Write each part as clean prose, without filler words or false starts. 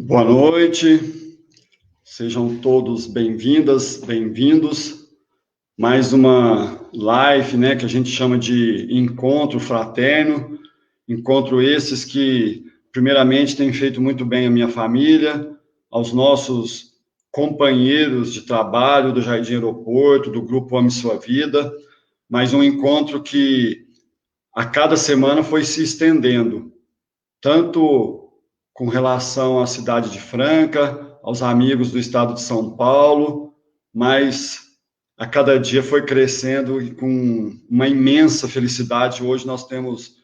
Boa noite, sejam todos bem-vindas, bem-vindos. Mais uma live, né, que a gente chama de encontro fraterno, encontro esses que, primeiramente, têm feito muito bem à minha família, aos nossos companheiros de trabalho do Jardim Aeroporto, do Grupo Ame Sua Vida, mas um encontro que a cada semana foi se estendendo, tanto com relação à cidade de Franca, aos amigos do estado de São Paulo, mas a cada dia foi crescendo e com uma imensa felicidade. Hoje nós temos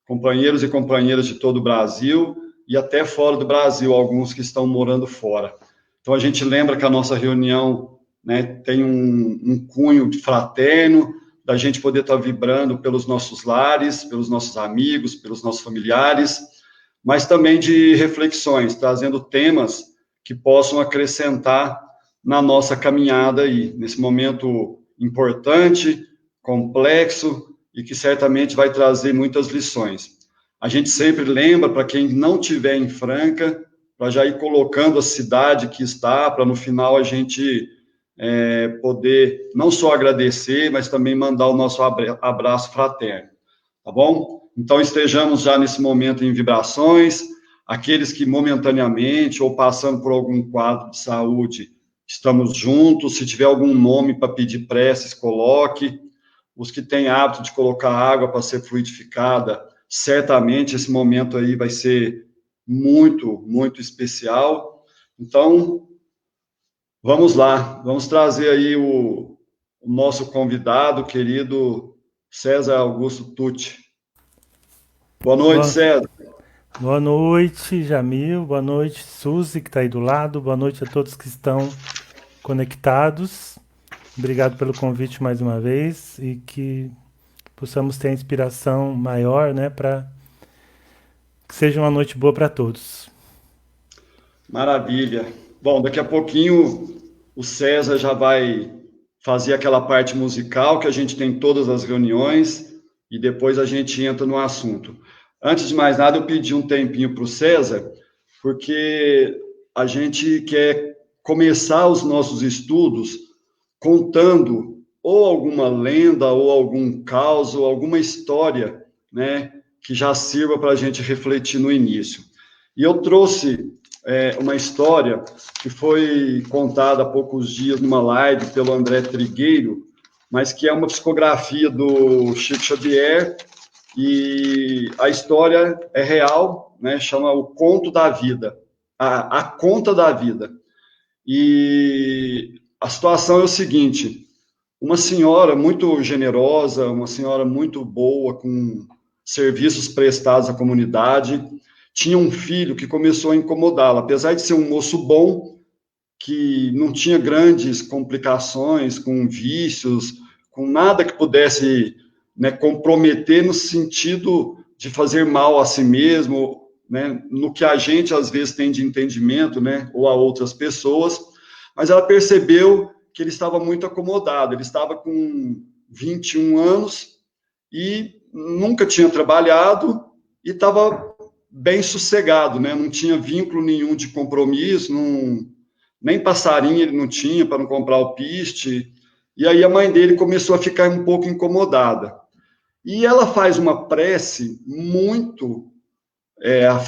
companheiros e companheiras de todo o Brasil e até fora do Brasil, alguns que estão morando fora. Então a gente lembra que a nossa reunião, né, tem um cunho de fraterno, da gente poder estar vibrando pelos nossos lares, pelos nossos amigos, pelos nossos familiares, mas também de reflexões, trazendo temas que possam acrescentar na nossa caminhada aí, nesse momento importante, complexo e que certamente vai trazer muitas lições. A gente sempre lembra, para quem não estiver em Franca, para já ir colocando a cidade que está, para no final a gente poder não só agradecer, mas também mandar o nosso abraço fraterno, tá bom? Então, estejamos já nesse momento em vibrações, aqueles que momentaneamente ou passando por algum quadro de saúde, estamos juntos, se tiver algum nome para pedir preces, coloque, os que têm hábito de colocar água para ser fluidificada, certamente esse momento aí vai ser muito, muito especial. Então, vamos lá, vamos trazer aí o nosso convidado, querido César Augusto Tucci. Boa noite, César. Boa noite, Jamil. Boa noite, Suzy, que está aí do lado. Boa noite a todos que estão conectados. Obrigado pelo convite mais uma vez e que possamos ter a inspiração maior, né, para que seja uma noite boa para todos. Maravilha. Bom, daqui a pouquinho o César já vai fazer aquela parte musical que a gente tem em todas as reuniões e depois a gente entra no assunto. Antes de mais nada, eu pedi um tempinho para o César, porque a gente quer começar os nossos estudos contando ou alguma lenda, ou algum caos, ou alguma história, né, que já sirva para a gente refletir no início. E eu trouxe uma história que foi contada há poucos dias numa live pelo André Trigueiro, mas que é uma psicografia do Chico Xavier, e a história é real, né, chama O Conto da Vida, a Conta da Vida. E a situação é o seguinte: uma senhora muito generosa, uma senhora muito boa, com serviços prestados à comunidade, tinha um filho que começou a incomodá-la, apesar de ser um moço bom, que não tinha grandes complicações com vícios, com nada que pudesse, né, comprometer no sentido de fazer mal a si mesmo, né, no que a gente às vezes tem de entendimento, né, ou a outras pessoas, mas ela percebeu que ele estava muito acomodado, ele estava com 21 anos e nunca tinha trabalhado e estava bem sossegado, né, não tinha vínculo nenhum de compromisso, nem passarinho ele não tinha para não comprar o piste, e aí a mãe dele começou a ficar um pouco incomodada. E ela faz uma prece muito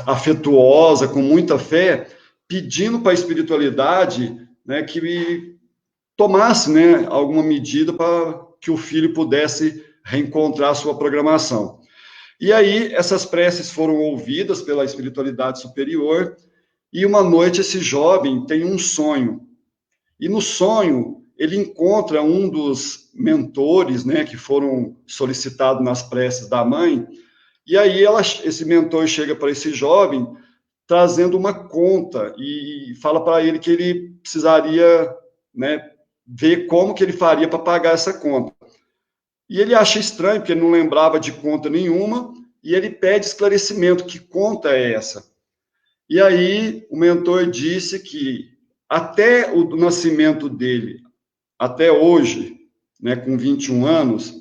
afetuosa, com muita fé, pedindo para a espiritualidade, né, que tomasse, né, alguma medida para que o filho pudesse reencontrar a sua programação. E aí essas preces foram ouvidas pela espiritualidade superior, e uma noite esse jovem tem um sonho. E no sonho ele encontra um dos mentores, né, que foram solicitados nas preces da mãe. E aí esse mentor chega para esse jovem trazendo uma conta e fala para ele que ele precisaria, né, ver como que ele faria para pagar essa conta. E ele acha estranho, porque ele não lembrava de conta nenhuma, e ele pede esclarecimento, que conta é essa? E aí o mentor disse que até o nascimento dele, até hoje, né, com 21 anos,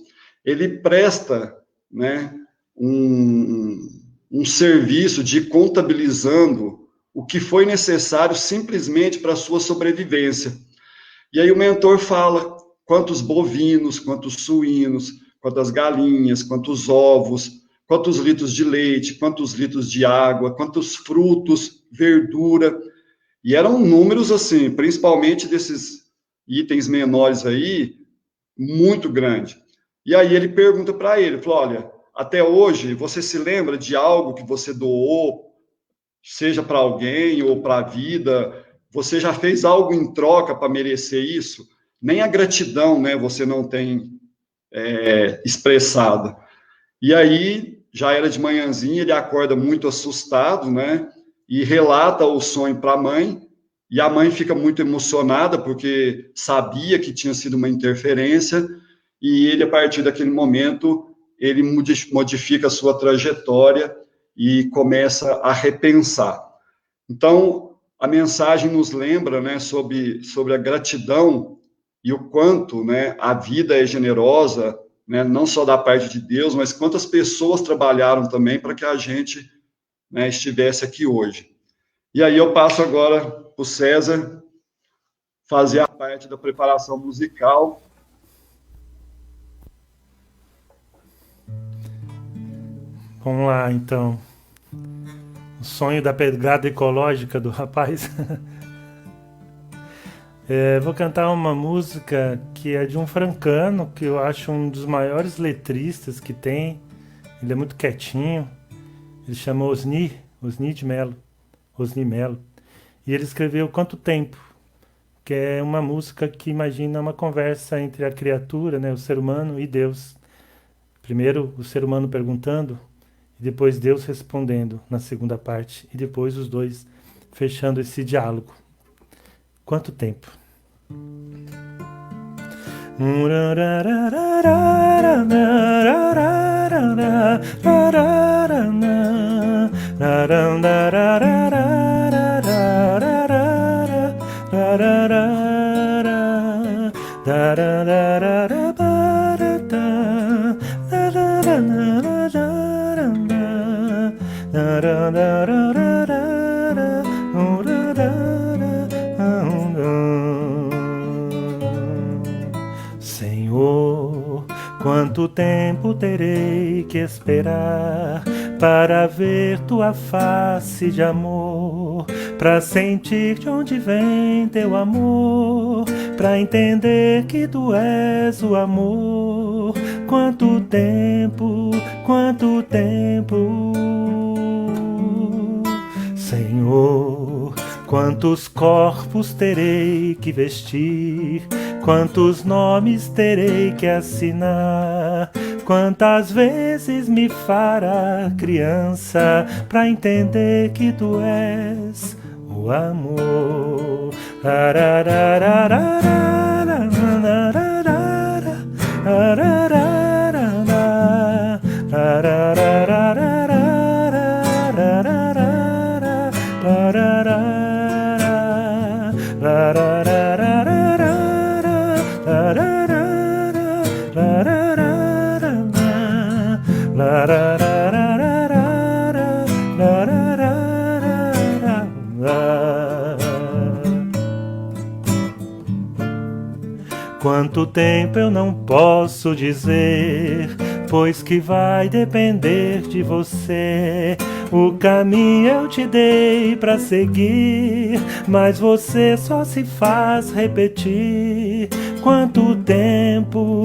ele presta, né, um serviço de contabilizando o que foi necessário simplesmente para a sua sobrevivência. E aí o mentor fala quantos bovinos, quantos suínos, quantas galinhas, quantos ovos, quantos litros de leite, quantos litros de água, quantos frutos, verdura. E eram números assim, principalmente desses itens menores aí, muito grande. E aí ele pergunta para ele, falou, olha, até hoje você se lembra de algo que você doou, seja para alguém ou para a vida? Você já fez algo em troca para merecer isso? Nem a gratidão, né, você não tem expressado. E aí, já era de manhãzinha, ele acorda muito assustado, né, e relata o sonho para a mãe, e a mãe fica muito emocionada, porque sabia que tinha sido uma interferência, e ele, a partir daquele momento, ele modifica a sua trajetória e começa a repensar. Então, a mensagem nos lembra, né, sobre a gratidão e o quanto, né, a vida é generosa, né, não só da parte de Deus, mas quantas pessoas trabalharam também para que a gente, né, estivesse aqui hoje. E aí eu passo agora para o César fazer a parte da preparação musical. Vamos lá, então. O sonho da pegada ecológica do rapaz. Vou cantar uma música que é de um francano, que eu acho um dos maiores letristas que tem. Ele é muito quietinho. Ele chama Osni Melo. E ele escreveu Quanto Tempo, que é uma música que imagina uma conversa entre a criatura, né, o ser humano e Deus. Primeiro o ser humano perguntando, e depois Deus respondendo na segunda parte, e depois os dois fechando esse diálogo. Quanto tempo? Senhor, quanto tempo terei que esperar para ver tua face de amor, para sentir de onde vem teu amor, para entender que tu és o amor. Quanto tempo, Senhor, quantos corpos terei que vestir, quantos nomes terei que assinar, quantas vezes me fará criança pra entender que tu és o amor. Quanto tempo eu não posso dizer, pois que vai depender de você. O caminho eu te dei pra seguir, mas você só se faz repetir. Quanto tempo,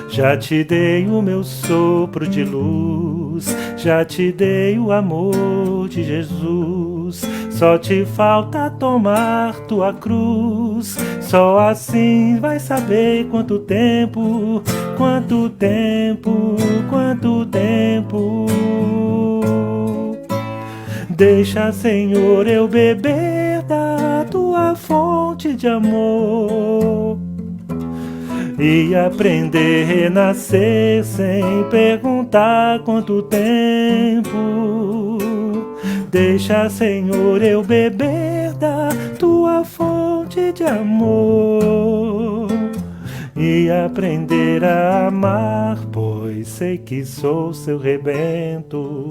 já te dei o meu sopro de luz, já te dei o amor de Jesus. Só te falta tomar tua cruz, Só assim vai saber quanto tempo, quanto tempo, quanto tempo. Deixa, Senhor, eu beber da tua fonte de amor e aprender a renascer sem perguntar quanto tempo. Deixa, Senhor, eu beber da tua fonte de amor e aprender a amar, pois sei que sou seu rebento.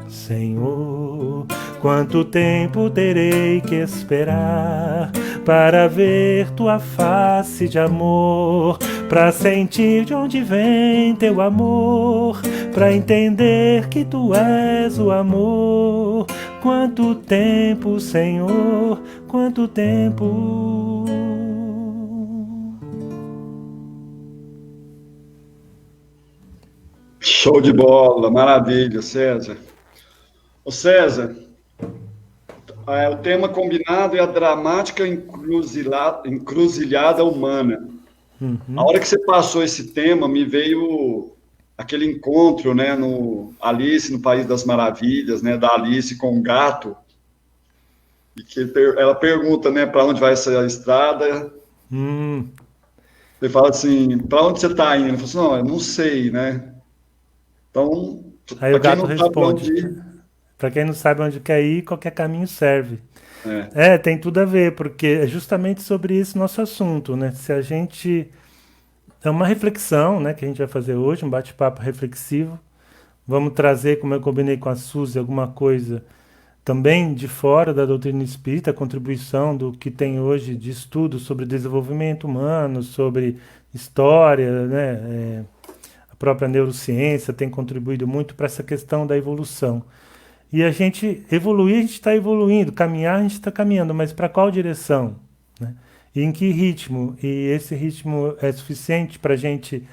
Senhor, quanto tempo terei que esperar para ver tua face de amor, para sentir de onde vem teu amor, para entender que tu és o amor. Quanto tempo, Senhor, quanto tempo. Show de bola, maravilha, César. Ô César, o tema combinado é a dramática encruzilhada humana. A hora que você passou esse tema, me veio aquele encontro, né, no Alice no País das Maravilhas, né, da Alice com o gato, e que ela pergunta, né, para onde vai essa estrada. Ele fala assim, para onde você está indo? Ele fala assim, não, eu não sei, né? Então, aí o gato não responde, para quem não sabe onde quer ir, qualquer caminho serve. Tem tudo a ver, porque é justamente sobre esse nosso assunto, né? Se a gente... É uma reflexão, né, que a gente vai fazer hoje, um bate-papo reflexivo. Vamos trazer, como eu combinei com a Suzy, alguma coisa também de fora da doutrina espírita, a contribuição do que tem hoje de estudo sobre desenvolvimento humano, sobre história, né? A própria neurociência tem contribuído muito para essa questão da evolução. E a gente evoluir, a gente está evoluindo, caminhar, a gente está caminhando, mas para qual direção? Né? E em que ritmo? E esse ritmo é suficiente para a gente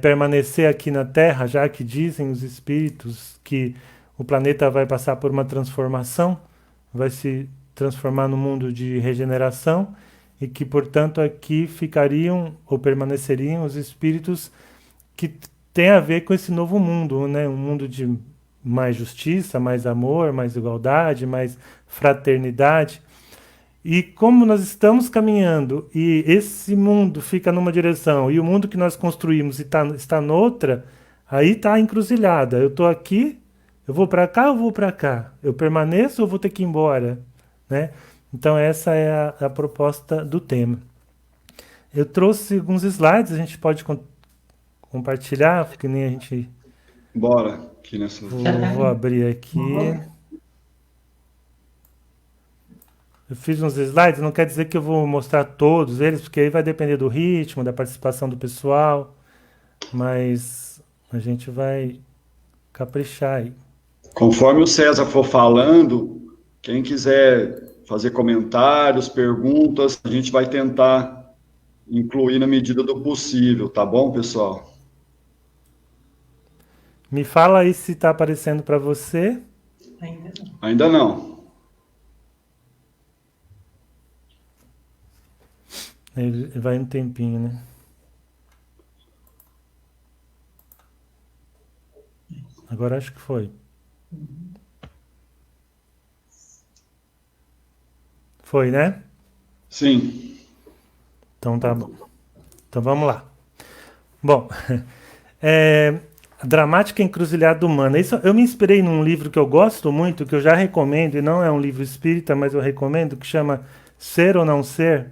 permanecer aqui na Terra, já que dizem os espíritos que o planeta vai passar por uma transformação, vai se transformar num mundo de regeneração, e que, portanto, aqui ficariam ou permaneceriam os espíritos que têm a ver com esse novo mundo, né? Um mundo de mais justiça, mais amor, mais igualdade, mais fraternidade. E como nós estamos caminhando e esse mundo fica numa direção e o mundo que nós construímos está noutra, aí está a encruzilhada. Eu estou aqui, eu vou para cá ou vou para cá? Eu permaneço ou vou ter que ir embora? Né? Então essa é a proposta do tema. Eu trouxe alguns slides, a gente pode compartilhar, porque nem a gente... Bora, aqui nessa... Vou abrir aqui. Eu fiz uns slides, não quer dizer que eu vou mostrar todos eles, porque aí vai depender do ritmo, da participação do pessoal, mas a gente vai caprichar aí. Conforme o César for falando, quem quiser fazer comentários, perguntas, a gente vai tentar incluir na medida do possível, tá bom, pessoal? Me fala aí se está aparecendo para você. Ainda não. Ele vai um tempinho, né? Agora acho que foi. Foi, né? Sim. Então tá bom. Então vamos lá. Bom, a dramática encruzilhada humana. Isso, eu me inspirei num livro que eu gosto muito, que eu já recomendo, e não é um livro espírita, mas eu recomendo, que chama Ser ou Não Ser.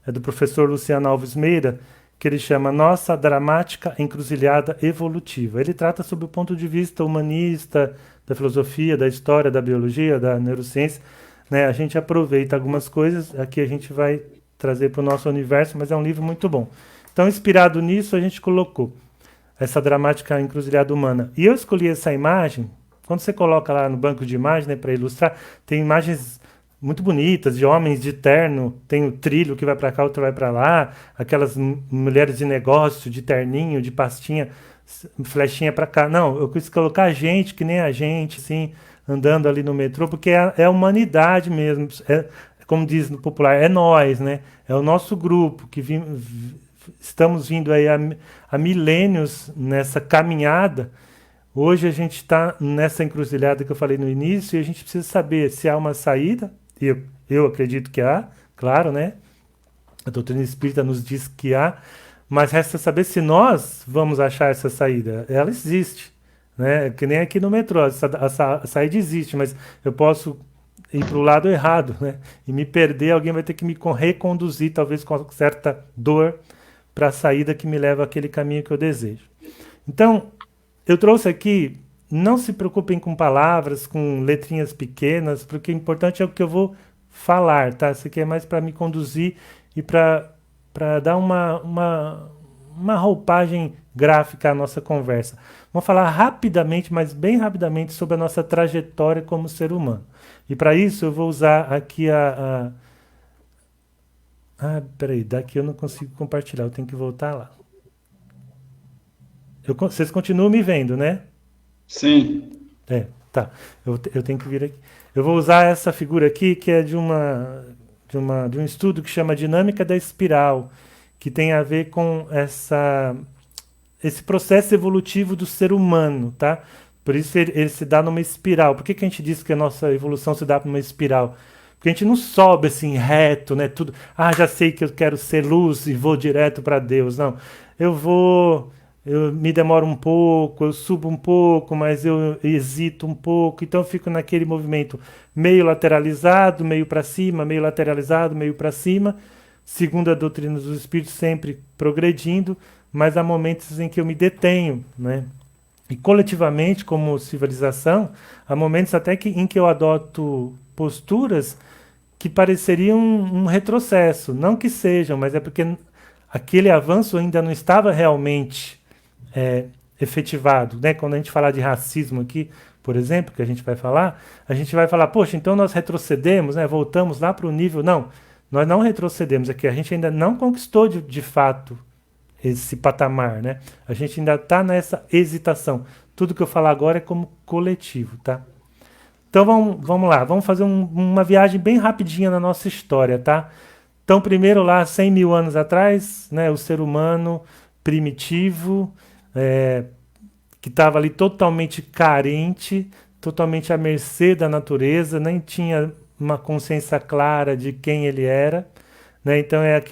É do professor Luciano Alves Meira, que ele chama Nossa Dramática Encruzilhada Evolutiva. Ele trata sob o ponto de vista humanista, da filosofia, da história, da biologia, da neurociência. Né? A gente aproveita algumas coisas, aqui a gente vai trazer para o nosso universo, mas é um livro muito bom. Então, inspirado nisso, a gente colocou essa dramática encruzilhada humana. E eu escolhi essa imagem, quando você coloca lá no banco de imagens, né, para ilustrar, tem imagens muito bonitas, de homens de terno, tem o trilho que vai para cá, outro vai para lá, aquelas mulheres de negócio, de terninho, de pastinha, flechinha para cá. Não, eu quis colocar gente, que nem a gente, assim, andando ali no metrô, porque é a humanidade mesmo, como diz no popular, é nós, né? É o nosso grupo que estamos vindo aí há milênios nessa caminhada. Hoje a gente está nessa encruzilhada que eu falei no início e a gente precisa saber se há uma saída. Eu acredito que há, claro, né? A doutrina espírita nos diz que há, mas resta saber se nós vamos achar essa saída. Ela existe, né? Que nem aqui no metrô, a saída existe, mas eu posso ir para o lado errado, né? E me perder, alguém vai ter que me reconduzir, talvez com certa dor, para a saída que me leva àquele caminho que eu desejo. Então, eu trouxe aqui, não se preocupem com palavras, com letrinhas pequenas, porque o importante é o que eu vou falar, tá? Isso aqui é mais para me conduzir e para dar uma roupagem gráfica à nossa conversa. Vamos falar rapidamente, mas bem rapidamente, sobre a nossa trajetória como ser humano. E para isso eu vou usar aqui peraí, daqui eu não consigo compartilhar, eu tenho que voltar lá. Vocês continuam me vendo, né? Sim. Tá. Eu tenho que vir aqui. Eu vou usar essa figura aqui, que é de um estudo que chama Dinâmica da Espiral, que tem a ver com esse processo evolutivo do ser humano, tá? Por isso ele se dá numa espiral. Por que a gente diz que a nossa evolução se dá numa espiral? Porque a gente não sobe assim reto, né? Tudo. Já sei que eu quero ser luz e vou direto para Deus. Não. Eu me demoro um pouco, eu subo um pouco, mas eu hesito um pouco, então eu fico naquele movimento meio lateralizado, meio para cima, meio lateralizado, meio para cima, segundo a doutrina dos espíritos, sempre progredindo, mas há momentos em que eu me detenho, né? E coletivamente, como civilização, há momentos até em que eu adoto posturas que pareceriam um retrocesso, não que sejam, mas é porque aquele avanço ainda não estava realmente efetivado, né? Quando a gente falar de racismo aqui, por exemplo, que a gente vai falar, poxa, então nós retrocedemos, né? Voltamos lá para o nível. Não, nós não retrocedemos aqui, a gente ainda não conquistou de fato esse patamar, né? A gente ainda está nessa hesitação. Tudo que eu falar agora é como coletivo, tá? Então vamos lá, vamos fazer uma viagem bem rapidinha na nossa história, tá? Então primeiro lá, 100 mil anos atrás, né? O ser humano primitivo, que estava ali totalmente carente, totalmente à mercê da natureza, nem tinha uma consciência clara de quem ele era, né? Então é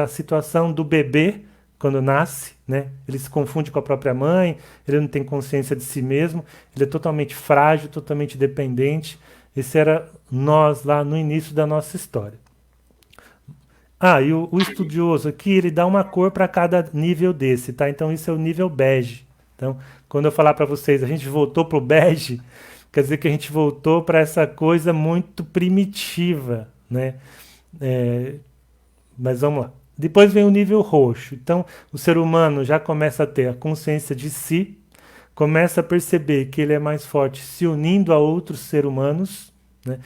a situação do bebê quando nasce, né? Ele se confunde com a própria mãe, ele não tem consciência de si mesmo, ele é totalmente frágil, totalmente dependente. Esse era nós lá no início da nossa história. E o estudioso aqui, ele dá uma cor para cada nível desse, tá? Então isso é o nível bege. Então, quando eu falar para vocês, a gente voltou para o bege, quer dizer que a gente voltou para essa coisa muito primitiva, né? Mas vamos lá. Depois vem o nível roxo. Então, o ser humano já começa a ter a consciência de si, começa a perceber que ele é mais forte se unindo a outros seres humanos, né?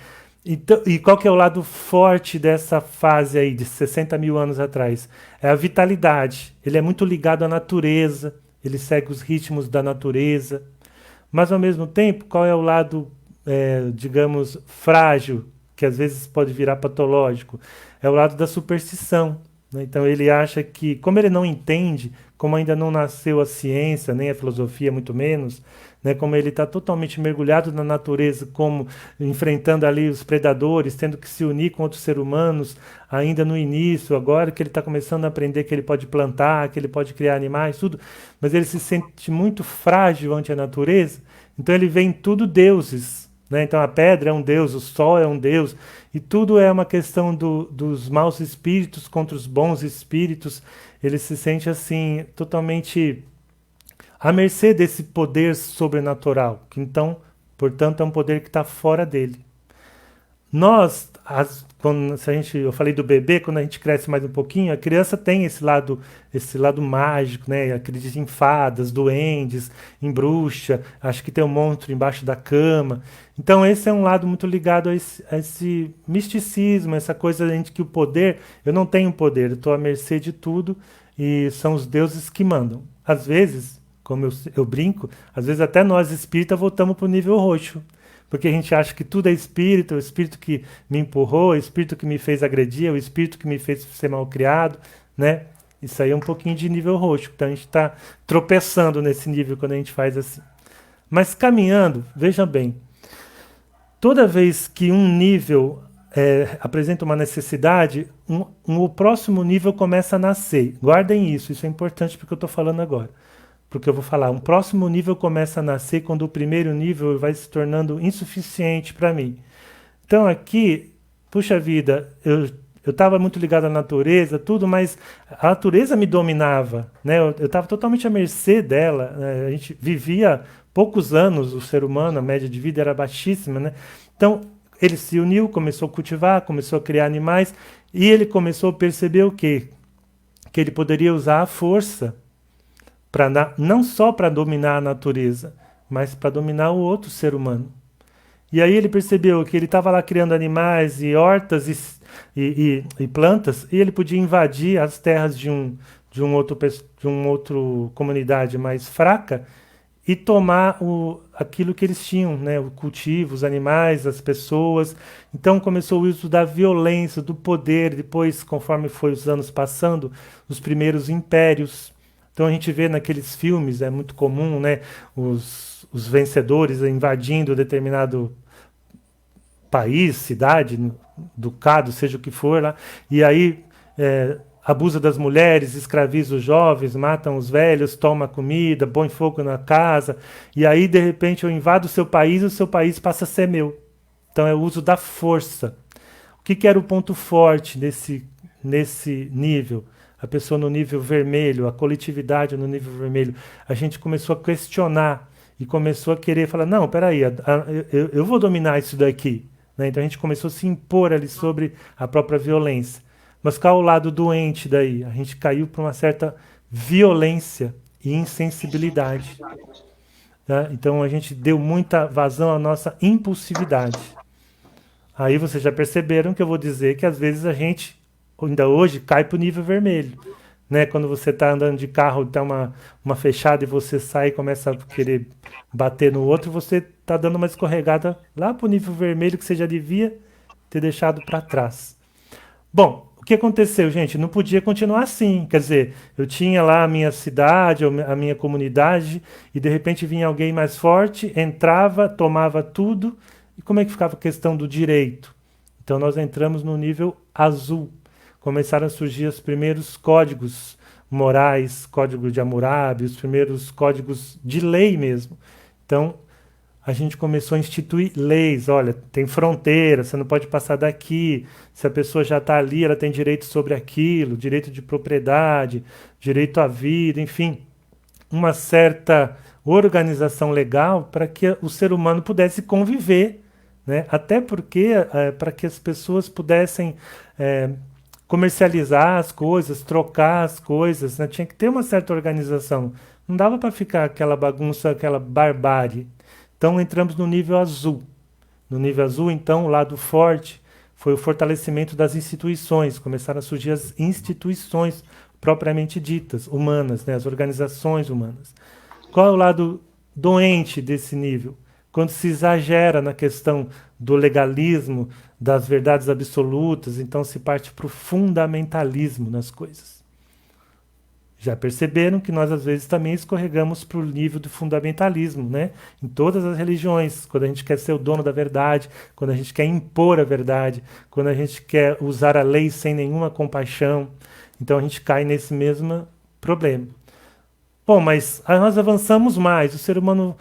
Então, e qual que é o lado forte dessa fase aí, de 60 mil anos atrás? É a vitalidade. Ele é muito ligado à natureza, ele segue os ritmos da natureza. Mas, ao mesmo tempo, qual é o lado, digamos, frágil, que às vezes pode virar patológico? É o lado da superstição. Né? Então, ele acha que, como ele não entende, como ainda não nasceu a ciência, nem a filosofia, muito menos, né, como ele está totalmente mergulhado na natureza, como enfrentando ali os predadores, tendo que se unir com outros seres humanos, ainda no início, agora que ele está começando a aprender que ele pode plantar, que ele pode criar animais, tudo, mas ele se sente muito frágil ante a natureza, então ele vê em tudo deuses. Né? Então a pedra é um deus, o sol é um deus, e tudo é uma questão dos maus espíritos contra os bons espíritos. Ele se sente assim, totalmente à mercê desse poder sobrenatural, que então, portanto, é um poder que está fora dele. Nós, eu falei do bebê, quando a gente cresce mais um pouquinho, a criança tem esse lado mágico, né? Acredita em fadas, duendes, em bruxa, acho que tem um monstro embaixo da cama. Então esse é um lado muito ligado a esse misticismo, essa coisa de que o poder, eu não tenho poder, eu estou à mercê de tudo e são os deuses que mandam. Às vezes, como eu brinco, às vezes até nós espíritas voltamos para o nível roxo. porque a gente acha que tudo é espírito, o espírito que me empurrou, o espírito que me fez agredir, o espírito que me fez ser mal criado, né? Isso aí é um pouquinho de nível roxo, então a gente está tropeçando nesse nível quando a gente faz assim. Mas caminhando, veja bem, toda vez que um nível apresenta uma necessidade, o próximo nível começa a nascer. Guardem isso é importante porque eu estou falando agora. Porque eu vou falar, um próximo nível começa a nascer quando o primeiro nível vai se tornando insuficiente para mim. Então aqui, puxa vida, eu estava muito ligado à natureza, tudo, mas a natureza me dominava, né? Eu estava totalmente à mercê dela, né? A gente vivia poucos anos, o ser humano, a média de vida era baixíssima, né? Então, ele se uniu, começou a cultivar, começou a criar animais, e ele começou a perceber o quê? Que ele poderia usar a força não só para dominar a natureza, mas para dominar o outro ser humano. E aí ele percebeu que ele estava lá criando animais e hortas e plantas, e ele podia invadir as terras de um outro comunidade mais fraca e tomar aquilo que eles tinham, né? O cultivo, os animais, as pessoas. Então começou o uso da violência, do poder. Depois, conforme foi os anos passando, os primeiros impérios. Então a gente vê naqueles filmes, é muito comum, né? Os vencedores invadindo determinado país, cidade, ducado, seja o que for lá, e aí abusa das mulheres, escraviza os jovens, matam os velhos, toma comida, põe fogo na casa, e aí de repente eu invado o seu país e o seu país passa a ser meu. Então é o uso da força. O que era o ponto forte nesse nível? A pessoa no nível vermelho, a coletividade no nível vermelho. A gente começou a questionar e começou a querer falar, não, peraí, eu vou dominar isso daqui. Né? Então a gente começou a se impor ali sobre a própria violência. Mas qual é o lado doente daí? A gente caiu para uma certa violência e insensibilidade. Né? Então a gente deu muita vazão à nossa impulsividade. Aí vocês já perceberam que eu vou dizer que às vezes a gente, ainda hoje, cai para o nível vermelho. Né? Quando você está andando de carro, tem uma fechada e você sai e começa a querer bater no outro, você está dando uma escorregada lá para o nível vermelho que você já devia ter deixado para trás. Bom, o que aconteceu, gente? Não podia continuar assim. Quer dizer, eu tinha lá a minha cidade, a minha comunidade, e de repente vinha alguém mais forte, entrava, tomava tudo. E como é que ficava a questão do direito? Então nós entramos no nível azul. Começaram a surgir os primeiros códigos morais, código de Hammurabi, os primeiros códigos de lei mesmo. Então, a gente começou a instituir leis. Olha, tem fronteira, você não pode passar daqui. Se a pessoa já está ali, ela tem direito sobre aquilo, direito de propriedade, direito à vida, enfim. Uma certa organização legal para que o ser humano pudesse conviver. Né? Até porque, para que as pessoas pudessem comercializar as coisas, trocar as coisas, né? Tinha que ter uma certa organização. Não dava para ficar aquela bagunça, aquela barbárie. Então entramos no nível azul. No nível azul, então, o lado forte foi o fortalecimento das instituições. Começaram a surgir as instituições propriamente ditas, humanas, né? As organizações humanas. Qual é o lado doente desse nível? Quando se exagera na questão do legalismo, das verdades absolutas, então se parte para o fundamentalismo nas coisas. Já perceberam que nós às vezes também escorregamos para o nível do fundamentalismo, né? Em todas as religiões, quando a gente quer ser o dono da verdade, quando a gente quer impor a verdade, quando a gente quer usar a lei sem nenhuma compaixão, então a gente cai nesse mesmo problema. Bom, mas nós avançamos mais, o ser humano...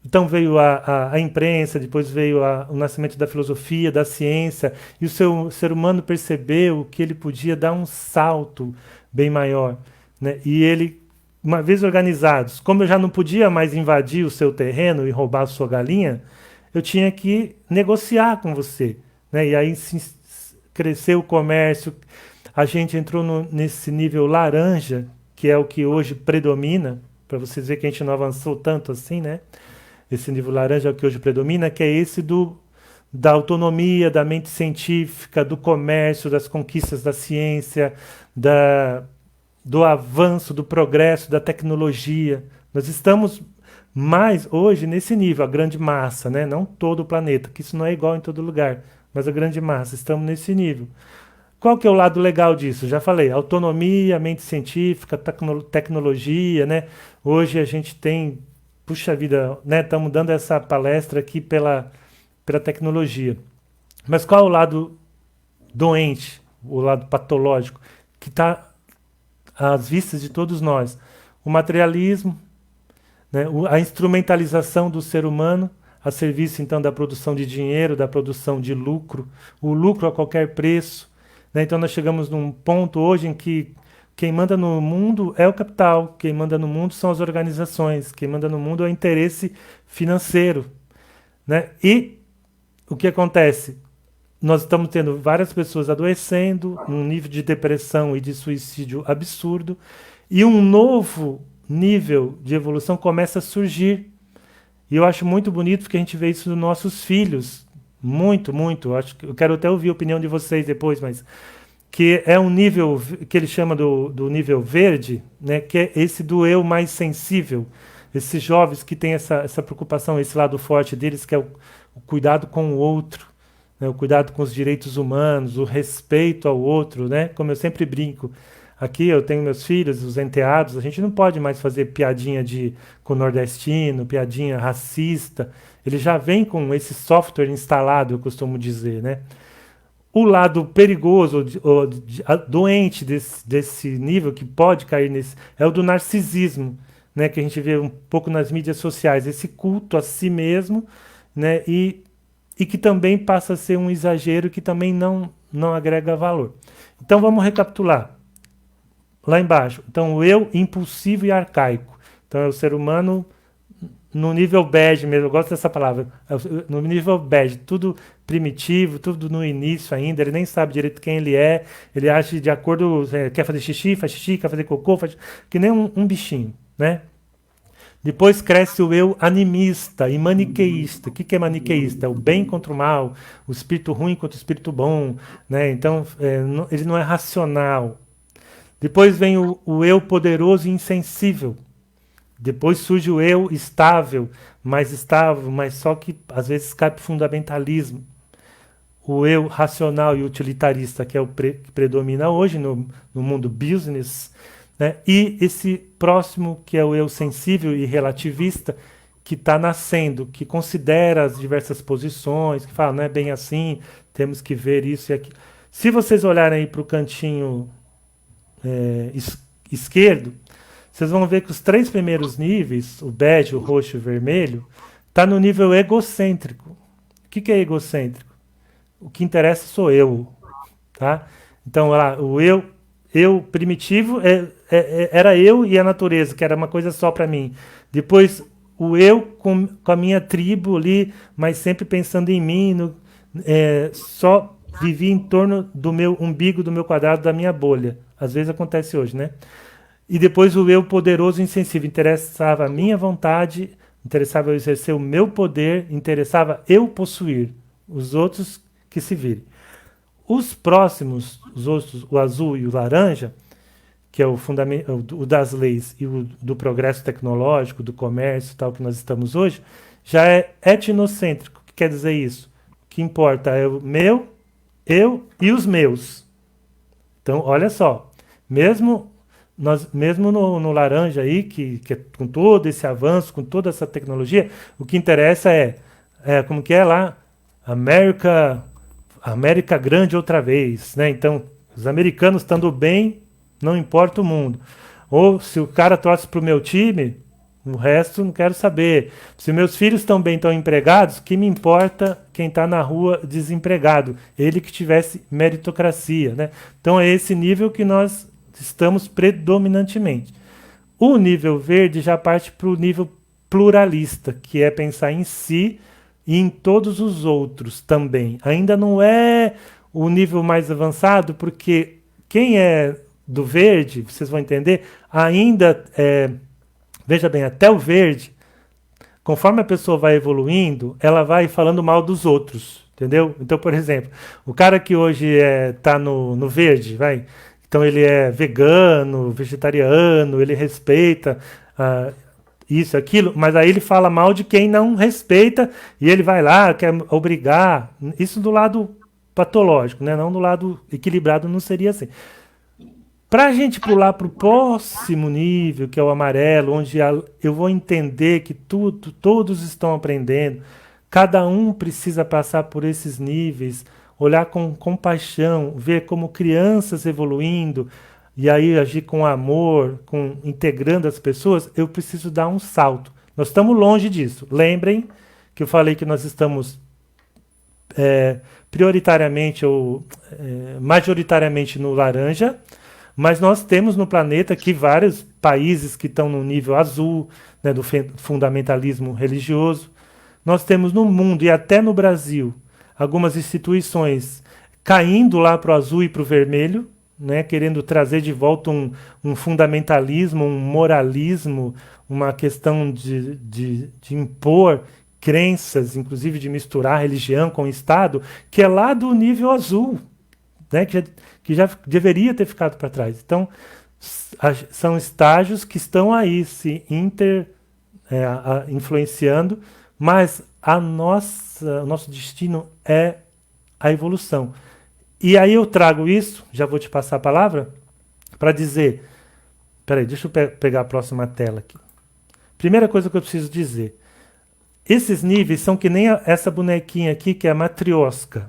Então veio a imprensa, depois veio o nascimento da filosofia, da ciência, e o ser humano percebeu que ele podia dar um salto bem maior. Né? E ele, uma vez organizados, como eu já não podia mais invadir o seu terreno e roubar a sua galinha, eu tinha que negociar com você. Né? E aí cresceu o comércio, a gente entrou nesse nível laranja, que é o que hoje predomina, para vocês verem que a gente não avançou tanto assim, né? Esse nível laranja é o que hoje predomina, que é esse da autonomia, da mente científica, do comércio, das conquistas da ciência, do avanço, do progresso, da tecnologia. Nós estamos Mas hoje, nesse nível, a grande massa, né? Não todo o planeta, que isso não é igual em todo lugar, mas a grande massa, estamos nesse nível. Qual que é o lado legal disso? Já falei, autonomia, mente científica, tecnologia, né? Hoje a gente tem, puxa vida, né? Estamos dando essa palestra aqui pela tecnologia. Mas qual é o lado doente, o lado patológico, que está às vistas de todos nós? O materialismo, né? A instrumentalização do ser humano a serviço, então, da produção de dinheiro, da produção de lucro, o lucro a qualquer preço. Né? Então, nós chegamos num ponto hoje em que quem manda no mundo é o capital, quem manda no mundo são as organizações, quem manda no mundo é o interesse financeiro. Né? E o que acontece? Nós estamos tendo várias pessoas adoecendo, num nível de depressão e de suicídio absurdo, e um novo nível de evolução começa a surgir. E eu acho muito bonito porque a gente vê isso nos nossos filhos. Muito, muito. Eu quero até ouvir a opinião de vocês depois, mas que é um nível que ele chama do nível verde, né? Que é esse do eu mais sensível. Esses jovens que têm essa preocupação, esse lado forte deles, que é o cuidado com o outro, né? O cuidado com os direitos humanos, o respeito ao outro, né? Como eu sempre brinco. Aqui eu tenho meus filhos, os enteados, a gente não pode mais fazer piadinha com nordestino, piadinha racista. Ele já vem com esse software instalado, eu costumo dizer, né? O lado perigoso, doente desse nível, que pode cair nesse, é o do narcisismo, né? Que a gente vê um pouco nas mídias sociais, esse culto a si mesmo, né? E que também passa a ser um exagero que também não agrega valor. Então vamos recapitular. Lá embaixo, então o eu impulsivo e arcaico. Então é o ser humano no nível bege mesmo, eu gosto dessa palavra, no nível bege, tudo primitivo, tudo no início ainda, ele nem sabe direito quem ele age de acordo, quer fazer xixi, faz xixi, quer fazer cocô, que nem um bichinho, né? Depois cresce o eu animista e maniqueísta. O que é maniqueísta? É o bem contra o mal, o espírito ruim contra o espírito bom, né? Então ele não é racional. Depois vem o eu poderoso e insensível. Depois surge o eu estável, mas só que às vezes cai para o fundamentalismo. O eu racional e utilitarista, que é o que predomina hoje no mundo business, né? E esse próximo, que é o eu sensível e relativista, que está nascendo, que considera as diversas posições, que fala, não é bem assim, temos que ver isso e aquilo. Se vocês olharem aí para o cantinho esquerdo, vocês vão ver que os 3 primeiros níveis, o bege, o roxo e o vermelho, está no nível egocêntrico. O que é egocêntrico? O que interessa sou eu. Tá? Então, lá, o eu primitivo era eu e a natureza, que era uma coisa só para mim. Depois, o eu com a minha tribo ali, mas sempre pensando em mim, só vivia em torno do meu umbigo, do meu quadrado, da minha bolha. Às vezes acontece hoje, né? E depois o eu poderoso e insensível. Interessava a minha vontade, interessava eu exercer o meu poder, interessava eu possuir. Os outros que se virem. Os próximos, os outros, o azul e o laranja, que é o das leis e o do progresso tecnológico, do comércio, tal que nós estamos hoje, já é etnocêntrico. O que quer dizer isso? O que importa é o meu, eu e os meus. Então, olha só, mesmo no laranja aí, que com todo esse avanço, com toda essa tecnologia, o que interessa como que é lá, América grande outra vez, né? Então, os americanos estando bem, não importa o mundo. Ou se o cara torce para o meu time, o resto não quero saber. Se meus filhos estão bem, estão empregados, que me importa quem está na rua desempregado? Ele que tivesse meritocracia, né? Então é esse nível que nós estamos predominantemente. O nível verde já parte para o nível pluralista, que é pensar em si e em todos os outros também. Ainda não é o nível mais avançado, porque quem é do verde, vocês vão entender, ainda veja bem, até o verde, conforme a pessoa vai evoluindo, ela vai falando mal dos outros, entendeu? Então, por exemplo, o cara que hoje está no verde, então ele é vegano, vegetariano, ele respeita isso, aquilo, mas aí ele fala mal de quem não respeita e ele vai lá, quer obrigar. Isso do lado patológico, né? Não do lado equilibrado, não seria assim. Para a gente pular para o próximo nível, que é o amarelo, onde eu vou entender que todos estão aprendendo, cada um precisa passar por esses níveis, olhar com compaixão, ver como crianças evoluindo, e aí agir com amor, integrando as pessoas, eu preciso dar um salto. Nós estamos longe disso. Lembrem que eu falei que nós estamos prioritariamente ou majoritariamente no laranja, mas nós temos no planeta aqui vários países que estão no nível azul, né, do fundamentalismo religioso. Nós temos no mundo e até no Brasil algumas instituições caindo lá para o azul e para o vermelho, né, querendo trazer de volta um fundamentalismo, um moralismo, uma questão de impor crenças, inclusive de misturar religião com o Estado, que é lá do nível azul, né, que já deveria ter ficado para trás. Então, são estágios que estão aí se influenciando, mas o nosso destino é a evolução. E aí eu trago isso, já vou te passar a palavra, para dizer... Peraí, deixa eu pegar a próxima tela aqui. Primeira coisa que eu preciso dizer. Esses níveis são que nem essa bonequinha aqui, que é a matrioska,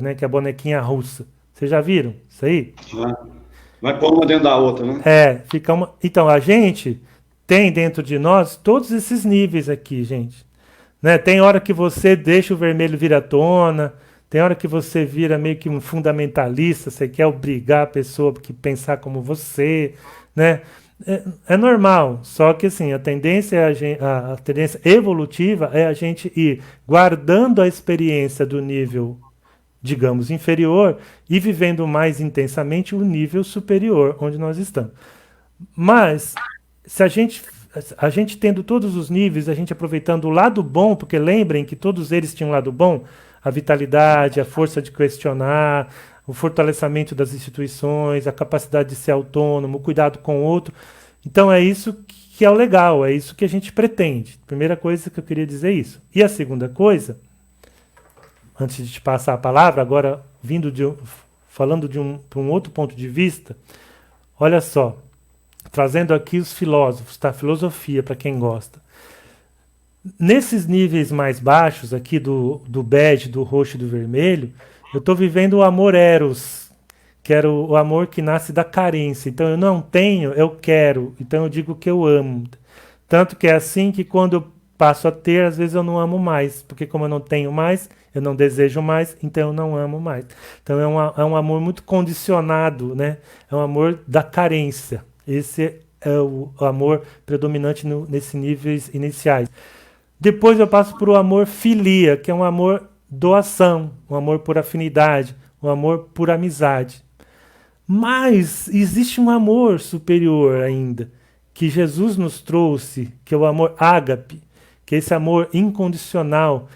né, que é a bonequinha russa. Vocês já viram isso aí? Já. Vai pôr uma dentro da outra, né? Fica uma... Então, a gente tem dentro de nós todos esses níveis aqui, gente. Né? Tem hora que você deixa o vermelho vir à tona, tem hora que você vira meio que um fundamentalista, você quer obrigar a pessoa a pensar como você, né? É normal, só que assim, a tendência evolutiva é a gente ir guardando a experiência do nível, digamos, inferior e vivendo mais intensamente o nível superior, onde nós estamos. Mas, se a gente tendo todos os níveis, a gente aproveitando o lado bom, porque lembrem que todos eles tinham um lado bom, a vitalidade, a força de questionar, o fortalecimento das instituições, a capacidade de ser autônomo, o cuidado com o outro. Então é isso que é o legal, é isso que a gente pretende. Primeira coisa que eu queria dizer é isso. E a segunda coisa, antes de te passar a palavra, agora falando para um outro ponto de vista, olha só, trazendo aqui os filósofos, tá? Filosofia para quem gosta. Nesses níveis mais baixos aqui do bege, do roxo e do vermelho, eu estou vivendo o amor eros, que era o amor que nasce da carência. Então eu não tenho, eu quero. Então eu digo que eu amo. Tanto que é assim que quando eu passo a ter, às vezes eu não amo mais, porque como eu não tenho mais, eu não desejo mais, então eu não amo mais. Então é um amor muito condicionado, né? É um amor da carência. Esse é o amor predominante nesses níveis iniciais. Depois eu passo para o amor filia, que é um amor doação, um amor por afinidade, um amor por amizade. Mas existe um amor superior ainda, que Jesus nos trouxe, que é o amor ágape, que é esse amor incondicional,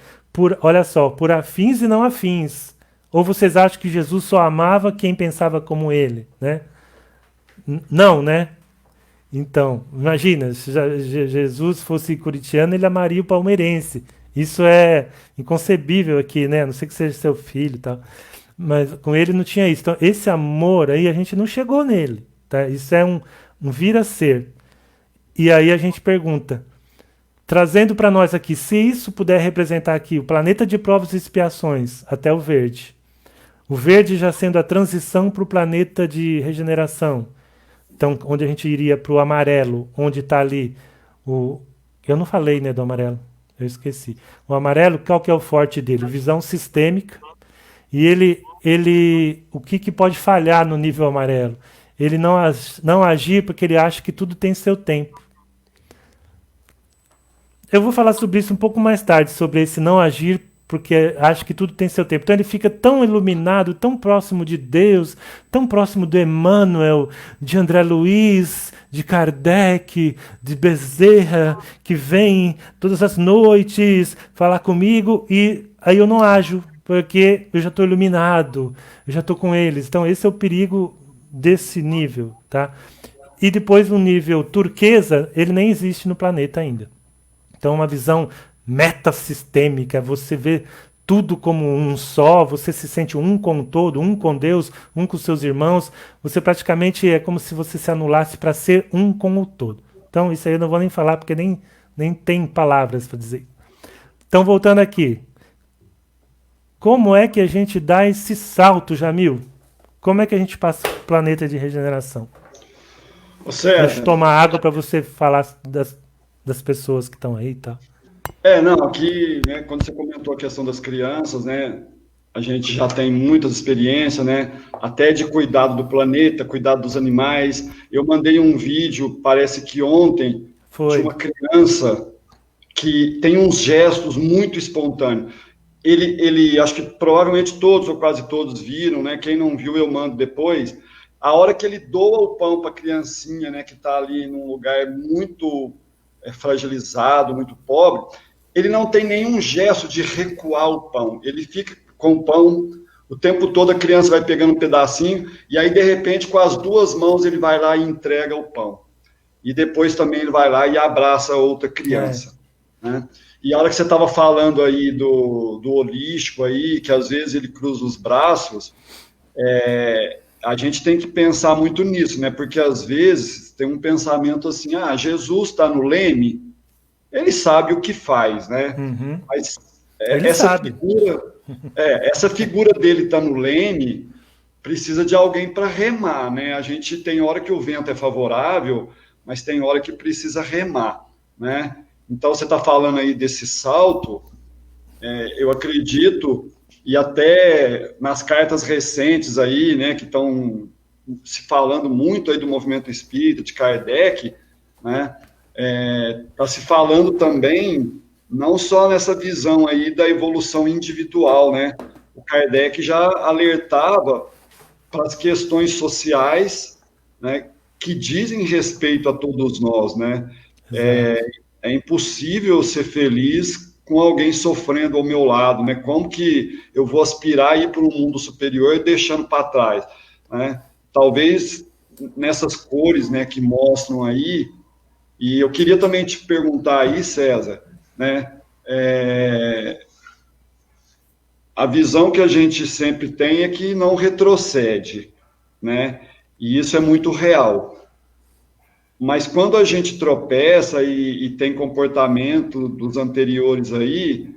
olha só, por afins e não afins. Ou vocês acham que Jesus só amava quem pensava como ele, né? Não, né? Então, imagina, se Jesus fosse corintiano, ele amaria o palmeirense. Isso é inconcebível aqui, né? A não sei que seja seu filho e tal. Mas com ele não tinha isso. Então, esse amor aí, a gente não chegou nele. Tá? Isso é um vir a ser. E aí a gente pergunta, trazendo para nós aqui, se isso puder representar aqui o planeta de provas e expiações, até o verde. O verde já sendo a transição para o planeta de regeneração. Então, onde a gente iria para o amarelo, onde está ali o... Eu não falei, né, do amarelo. Eu esqueci. O amarelo, qual que é o forte dele? Visão sistêmica. E ele o que pode falhar no nível amarelo? Ele não agir porque ele acha que tudo tem seu tempo. Eu vou falar sobre isso um pouco mais tarde, sobre esse não agir porque acha que tudo tem seu tempo. Então ele fica tão iluminado, tão próximo de Deus, tão próximo do Emmanuel, de André Luiz, de Kardec, de Bezerra, que vem todas as noites falar comigo e aí eu não ajo, porque eu já estou iluminado, eu já estou com eles. Então esse é o perigo desse nível, tá? E depois no nível turquesa, ele nem existe no planeta ainda. Então uma visão metasistêmica, você vê tudo como um só, você se sente um com o todo, um com Deus, um com seus irmãos, você praticamente é como se você se anulasse para ser um com o todo. Então isso aí eu não vou nem falar porque nem tem palavras para dizer. Então voltando aqui, como é que a gente dá esse salto, Jamil? Como é que a gente passa o planeta de regeneração? Deixa eu tomar água para você falar das pessoas que estão aí e tal. Não, aqui, né, quando você comentou a questão das crianças, né, a gente já tem muitas experiências, né, até de cuidado do planeta, cuidado dos animais. Eu mandei um vídeo, parece que ontem, de uma criança que tem uns gestos muito espontâneos. Ele, acho que provavelmente todos ou quase todos viram, né? Quem não viu, eu mando depois. A hora que ele doa o pão para a criancinha, né, que está ali num lugar muito fragilizado, muito pobre, ele não tem nenhum gesto de recuar o pão. Ele fica com o pão o tempo todo, a criança vai pegando um pedacinho, e aí, de repente, com as duas mãos, ele vai lá e entrega o pão. E depois também ele vai lá e abraça outra criança. Né? E a hora que você estava falando aí do holístico aí, que às vezes ele cruza os braços, a gente tem que pensar muito nisso, né? Porque às vezes tem um pensamento assim, Jesus está no leme, ele sabe o que faz, né? Uhum. Mas ele sabe. Essa figura dele está no leme, precisa de alguém para remar, né? A gente tem hora que o vento é favorável, mas tem hora que precisa remar, né? Então, você está falando aí desse salto, eu acredito, e até nas cartas recentes aí, né, que estão se falando muito aí do movimento espírita, de Kardec, né, está se falando também, não só nessa visão aí da evolução individual, né, o Kardec já alertava para as questões sociais, né, que dizem respeito a todos nós, né, é impossível ser feliz com alguém sofrendo ao meu lado, né? Como que eu vou aspirar a ir para um mundo superior deixando para trás, né? Talvez nessas cores, né, que mostram aí, e eu queria também te perguntar aí, César, né? A visão que a gente sempre tem é que não retrocede, né? E isso é muito real. Mas quando a gente tropeça e tem comportamento dos anteriores aí,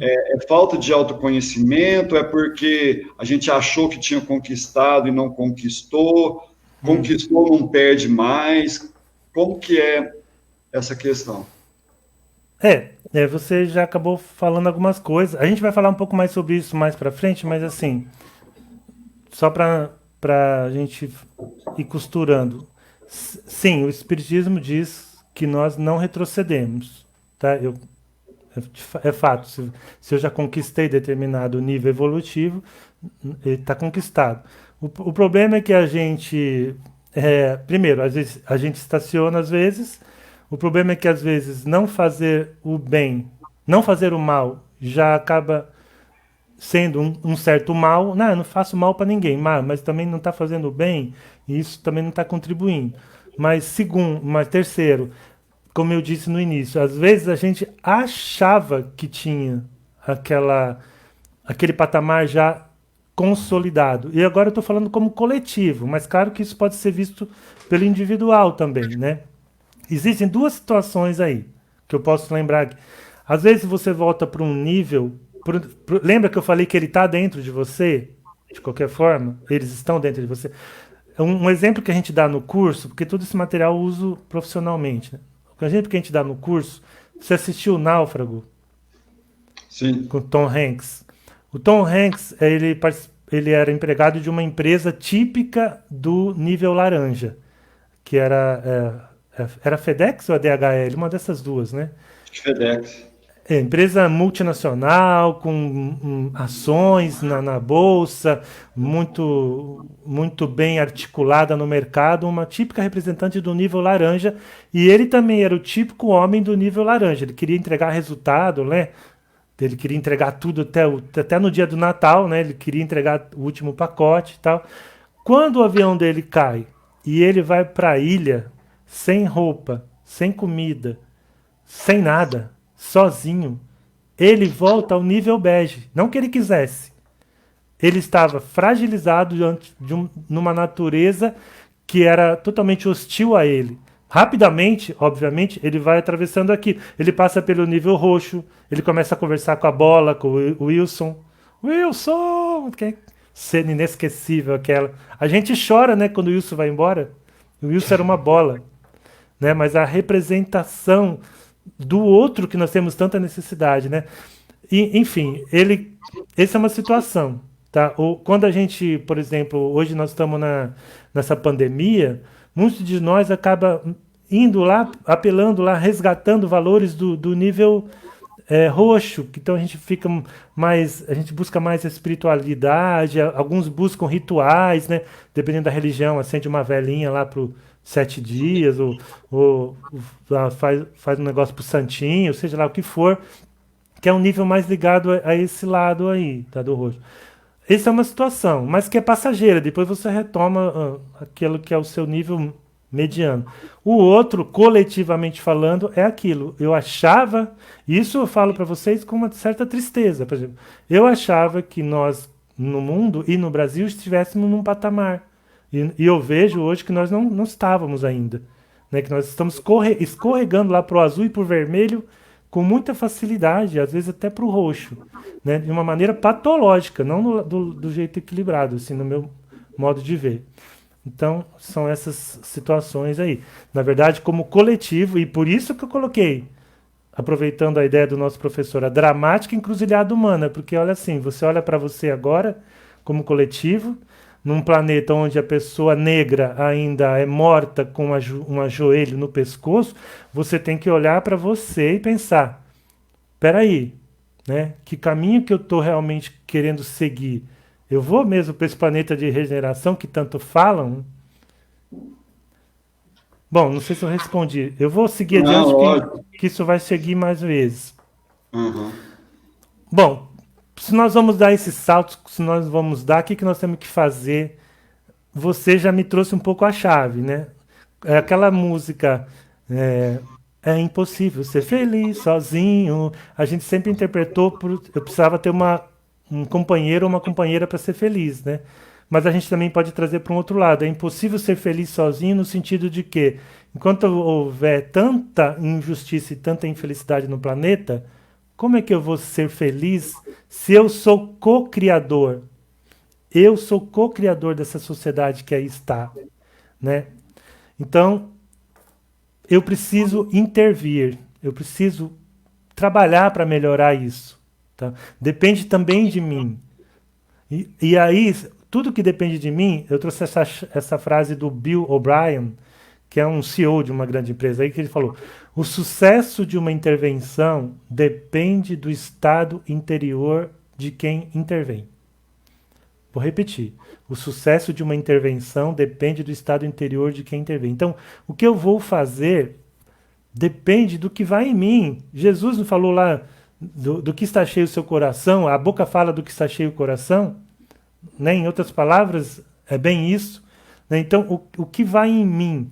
é falta de autoconhecimento, é porque a gente achou que tinha conquistado e não conquistou, conquistou, não perde mais. Como que é essa questão? Você já acabou falando algumas coisas. A gente vai falar um pouco mais sobre isso mais para frente, mas assim, só para a gente ir costurando. Sim, o Espiritismo diz que nós não retrocedemos. Tá? É fato. Se eu já conquistei determinado nível evolutivo, ele está conquistado. O problema é que a gente... primeiro, às vezes, a gente estaciona às vezes. O problema é que às vezes não fazer o bem, não fazer o mal, já acaba sendo um certo mal. Não, eu não faço mal para ninguém, mas também não está fazendo bem, e isso também não está contribuindo. Mas terceiro, como eu disse no início, às vezes a gente achava que tinha aquele patamar já consolidado. E agora eu estou falando como coletivo, mas claro que isso pode ser visto pelo individual também, né? Existem duas situações aí que eu posso lembrar aqui. Às vezes você volta para um nível... lembra que eu falei que ele está dentro de você? De qualquer forma, eles estão dentro de você. Um exemplo que a gente dá no curso, porque todo esse material eu uso profissionalmente, né? O exemplo que a gente dá no curso, você assistiu o Náufrago? Sim. Com o Tom Hanks. O Tom Hanks, ele era empregado de uma empresa típica do nível laranja, que era FedEx ou a DHL? Uma dessas duas, né? FedEx. Empresa multinacional, com ações na bolsa, muito, muito bem articulada no mercado, uma típica representante do nível laranja, e ele também era o típico homem do nível laranja. Ele queria entregar resultado, né? Ele queria entregar tudo até no dia do Natal, né? Ele queria entregar o último pacote e tal. Quando o avião dele cai e ele vai para a ilha sem roupa, sem comida, sem nada, sozinho, ele volta ao nível bege. Não que ele quisesse. Ele estava fragilizado numa natureza que era totalmente hostil a ele. Rapidamente, obviamente, ele vai atravessando aqui. Ele passa pelo nível roxo, ele começa a conversar com a bola, com o Wilson. Wilson! Que cena inesquecível aquela. A gente chora, né, quando o Wilson vai embora. O Wilson era uma bola. Né? Mas a representação do outro que nós temos tanta necessidade, né? E, enfim, essa é uma situação, tá? Quando a gente, por exemplo, hoje nós estamos nessa pandemia, muitos de nós acaba indo lá, apelando lá, resgatando valores do nível roxo, então a gente fica a gente busca mais espiritualidade, alguns buscam rituais, né? Dependendo da religião, acende uma velinha lá pro 7 dias, ou faz um negócio pro santinho, seja lá o que for, que é um nível mais ligado a esse lado aí, tá, do roxo. Essa é uma situação, mas que é passageira, depois você retoma aquilo que é o seu nível mediano. O outro, coletivamente falando, é aquilo. Eu achava, isso eu falo para vocês com uma certa tristeza, por exemplo, eu achava que nós, no mundo e no Brasil, estivéssemos num patamar. E eu vejo hoje que nós não estávamos ainda. Né? Que nós estamos escorregando lá para o azul e para o vermelho com muita facilidade, às vezes até para o roxo. Né? De uma maneira patológica, não do jeito equilibrado, assim, no meu modo de ver. Então, são essas situações aí. Na verdade, como coletivo, e por isso que eu coloquei, aproveitando a ideia do nosso professor, a dramática encruzilhada humana, porque olha assim, você olha para você agora como coletivo, num planeta onde a pessoa negra ainda é morta com um ajoelho no pescoço, você tem que olhar para você e pensar, peraí, né? Que caminho que eu estou realmente querendo seguir? Eu vou mesmo para esse planeta de regeneração que tanto falam? Bom, não sei se eu respondi. Eu vou seguir adiante que isso vai seguir mais vezes. Uhum. Bom, se nós vamos dar esses saltos, se nós vamos dar, o que nós temos que fazer? Você já me trouxe um pouco a chave, né? Aquela música... É impossível ser feliz sozinho. A gente sempre interpretou eu precisava ter um companheiro ou uma companheira para ser feliz, né? Mas a gente também pode trazer para um outro lado. É impossível ser feliz sozinho no sentido de que, enquanto houver tanta injustiça e tanta infelicidade no planeta, como é que eu vou ser feliz se eu sou co-criador? Eu sou co-criador dessa sociedade que aí está, né? Então, eu preciso intervir, eu preciso trabalhar para melhorar isso. Tá? Depende também de mim. E aí, tudo que depende de mim, eu trouxe essa frase do Bill O'Brien, que é um CEO de uma grande empresa, aí que ele falou: o sucesso de uma intervenção depende do estado interior de quem intervém. Vou repetir. O sucesso de uma intervenção depende do estado interior de quem intervém. Então, o que eu vou fazer depende do que vai em mim. Jesus não falou lá do que está cheio o seu coração, a boca fala do que está cheio o coração, né? Em outras palavras, é bem isso. Né? Então, o que vai em mim,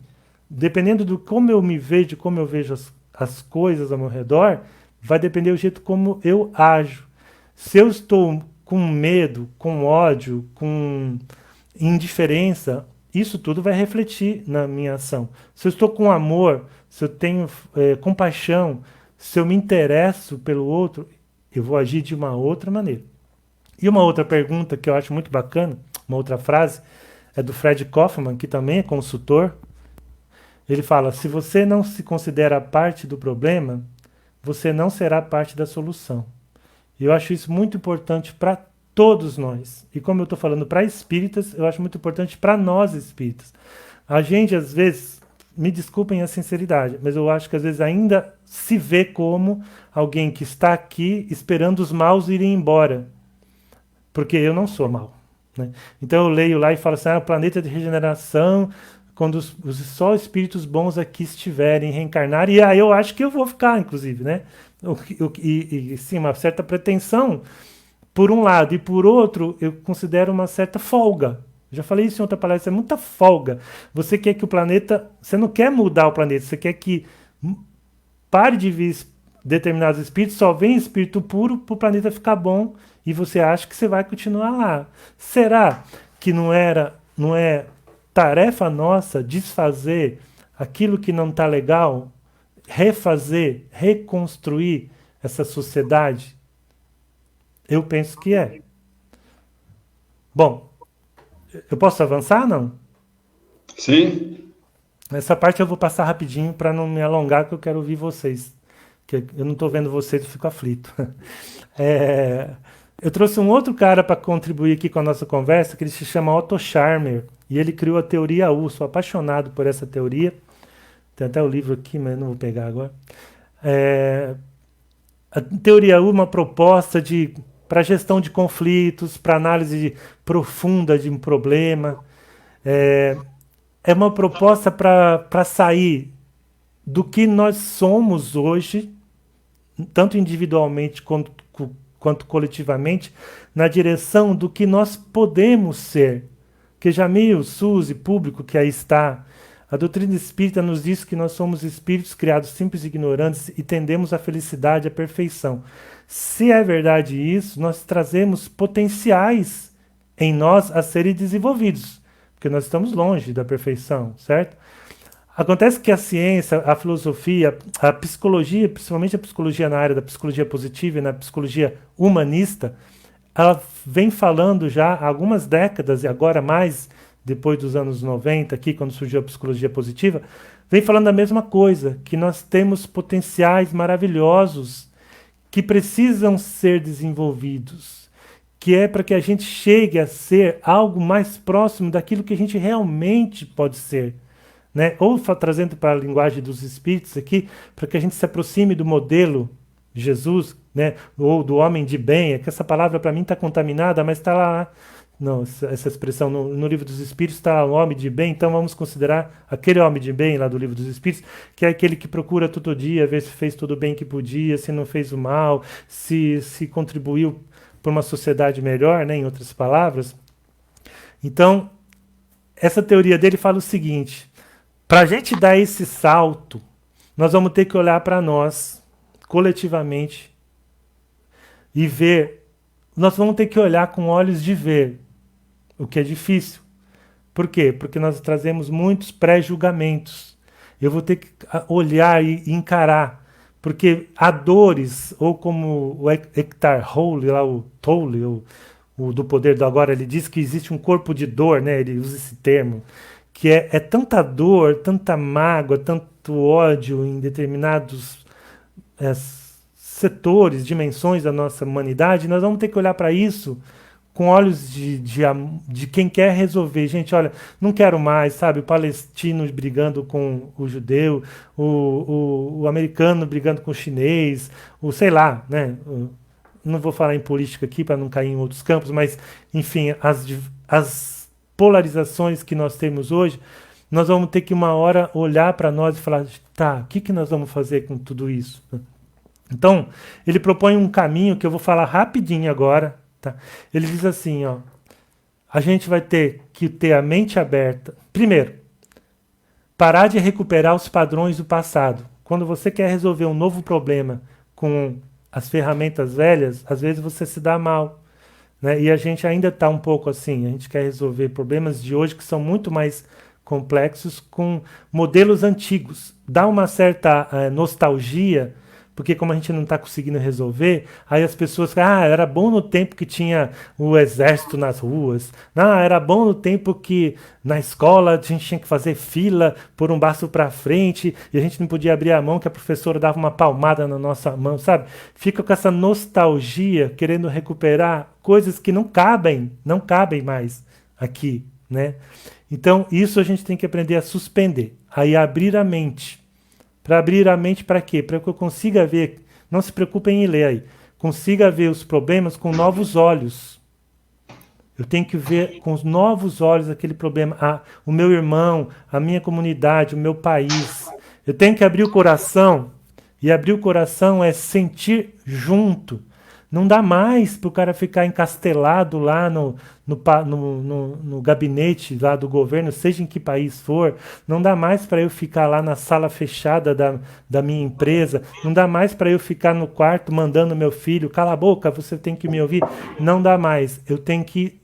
dependendo do como eu me vejo, de como eu vejo as coisas ao meu redor, vai depender do jeito como eu ajo. Se eu estou com medo, com ódio, com indiferença, isso tudo vai refletir na minha ação. Se eu estou com amor, se eu tenho compaixão, se eu me interesso pelo outro, eu vou agir de uma outra maneira. E uma outra pergunta que eu acho muito bacana, uma outra frase, é do Fred Kaufman, que também é consultor. Ele fala: se você não se considera parte do problema, você não será parte da solução. E eu acho isso muito importante para todos nós. E como eu estou falando para espíritas, eu acho muito importante para nós espíritas. A gente, às vezes, me desculpem a sinceridade, mas eu acho que às vezes ainda se vê como alguém que está aqui esperando os maus irem embora. Porque eu não sou mau. Né? Então eu leio lá e falo assim: o planeta de regeneração, quando só espíritos bons aqui estiverem, reencarnarem, e aí eu acho que eu vou ficar, inclusive, né? E sim, uma certa pretensão, por um lado, e por outro, eu considero uma certa folga. Eu já falei isso em outra palestra, é muita folga. Você quer que o planeta... Você não quer mudar o planeta, você quer que pare de vir determinados espíritos, só vem espírito puro para o planeta ficar bom e você acha que você vai continuar lá. Será que não é tarefa nossa desfazer aquilo que não está legal, refazer, reconstruir essa sociedade? Eu penso que é. Bom, eu posso avançar, não? Sim. Essa parte eu vou passar rapidinho para não me alongar, que eu quero ouvir vocês. Que eu não estou vendo vocês, eu fico aflito. Eu trouxe um outro cara para contribuir aqui com a nossa conversa, que ele se chama Otto Scharmer, e ele criou a teoria U. Sou apaixonado por essa teoria. Tem até o livro aqui, mas não vou pegar agora. A teoria U é uma proposta para gestão de conflitos, para análise profunda de um problema. É uma proposta para sair do que nós somos hoje, tanto individualmente quanto coletivamente, na direção do que nós podemos ser. Que Jamil, Suzy, público que aí está, a doutrina espírita nos diz que nós somos espíritos criados simples e ignorantes e tendemos à felicidade, à perfeição. Se é verdade isso, nós trazemos potenciais em nós a serem desenvolvidos, porque nós estamos longe da perfeição, certo? Acontece que a ciência, a filosofia, a psicologia, principalmente a psicologia na área da psicologia positiva e na psicologia humanista, ela vem falando já há algumas décadas, e agora mais depois dos anos 90, aqui quando surgiu a psicologia positiva, vem falando a mesma coisa, que nós temos potenciais maravilhosos que precisam ser desenvolvidos, que é para que a gente chegue a ser algo mais próximo daquilo que a gente realmente pode ser. Né? Ou trazendo para a linguagem dos espíritos aqui, para que a gente se aproxime do modelo de Jesus, né? Ou do homem de bem. É que essa palavra para mim está contaminada, mas está lá. Não, essa expressão no livro dos espíritos está o homem de bem, então vamos considerar aquele homem de bem lá do livro dos espíritos, que é aquele que procura todo dia ver se fez tudo bem que podia, se não fez o mal, se contribuiu para uma sociedade melhor, né? Em outras palavras. Então, essa teoria dele fala o seguinte: para a gente dar esse salto, nós vamos ter que olhar para nós, coletivamente, e ver. Nós vamos ter que olhar com olhos de ver, o que é difícil. Por quê? Porque nós trazemos muitos pré-julgamentos. Eu vou ter que olhar e encarar, porque há dores, ou como o Eckhart Tolle, lá o Tolle, o do Poder do Agora, ele diz que existe um corpo de dor, né? Ele usa esse termo, que é tanta dor, tanta mágoa, tanto ódio em determinados setores, dimensões da nossa humanidade. Nós vamos ter que olhar para isso com olhos de quem quer resolver. Gente, olha, não quero mais, sabe, o palestino brigando com o judeu, o americano brigando com o chinês, o sei lá, né? Não vou falar em política aqui para não cair em outros campos, mas, enfim, as polarizações que nós temos hoje, nós vamos ter que uma hora olhar para nós e falar, tá, o que nós vamos fazer com tudo isso? Então, ele propõe um caminho que eu vou falar rapidinho agora. Tá? Ele diz assim, ó, a gente vai ter que ter a mente aberta. Primeiro, parar de recuperar os padrões do passado. Quando você quer resolver um novo problema com as ferramentas velhas, às vezes você se dá mal. Né? E a gente ainda está um pouco assim, a gente quer resolver problemas de hoje que são muito mais complexos com modelos antigos. Dá uma certa nostalgia, porque como a gente não está conseguindo resolver, aí as pessoas falam, era bom no tempo que tinha o exército nas ruas, era bom no tempo que na escola a gente tinha que fazer fila por um passo para frente e a gente não podia abrir a mão que a professora dava uma palmada na nossa mão, sabe? Fica com essa nostalgia, querendo recuperar coisas que não cabem mais aqui, né? Então, isso a gente tem que aprender a suspender, aí abrir a mente. Para abrir a mente para quê? Para que eu consiga ver, não se preocupem em ler aí, consiga ver os problemas com novos olhos. Eu tenho que ver com os novos olhos aquele problema, o meu irmão, a minha comunidade, o meu país. Eu tenho que abrir o coração, e abrir o coração é sentir junto. Não dá mais para o cara ficar encastelado lá no gabinete lá do governo, seja em que país for. Não dá mais para eu ficar lá na sala fechada da minha empresa. Não dá mais para eu ficar no quarto mandando meu filho, cala a boca, você tem que me ouvir. Não dá mais. Eu tenho que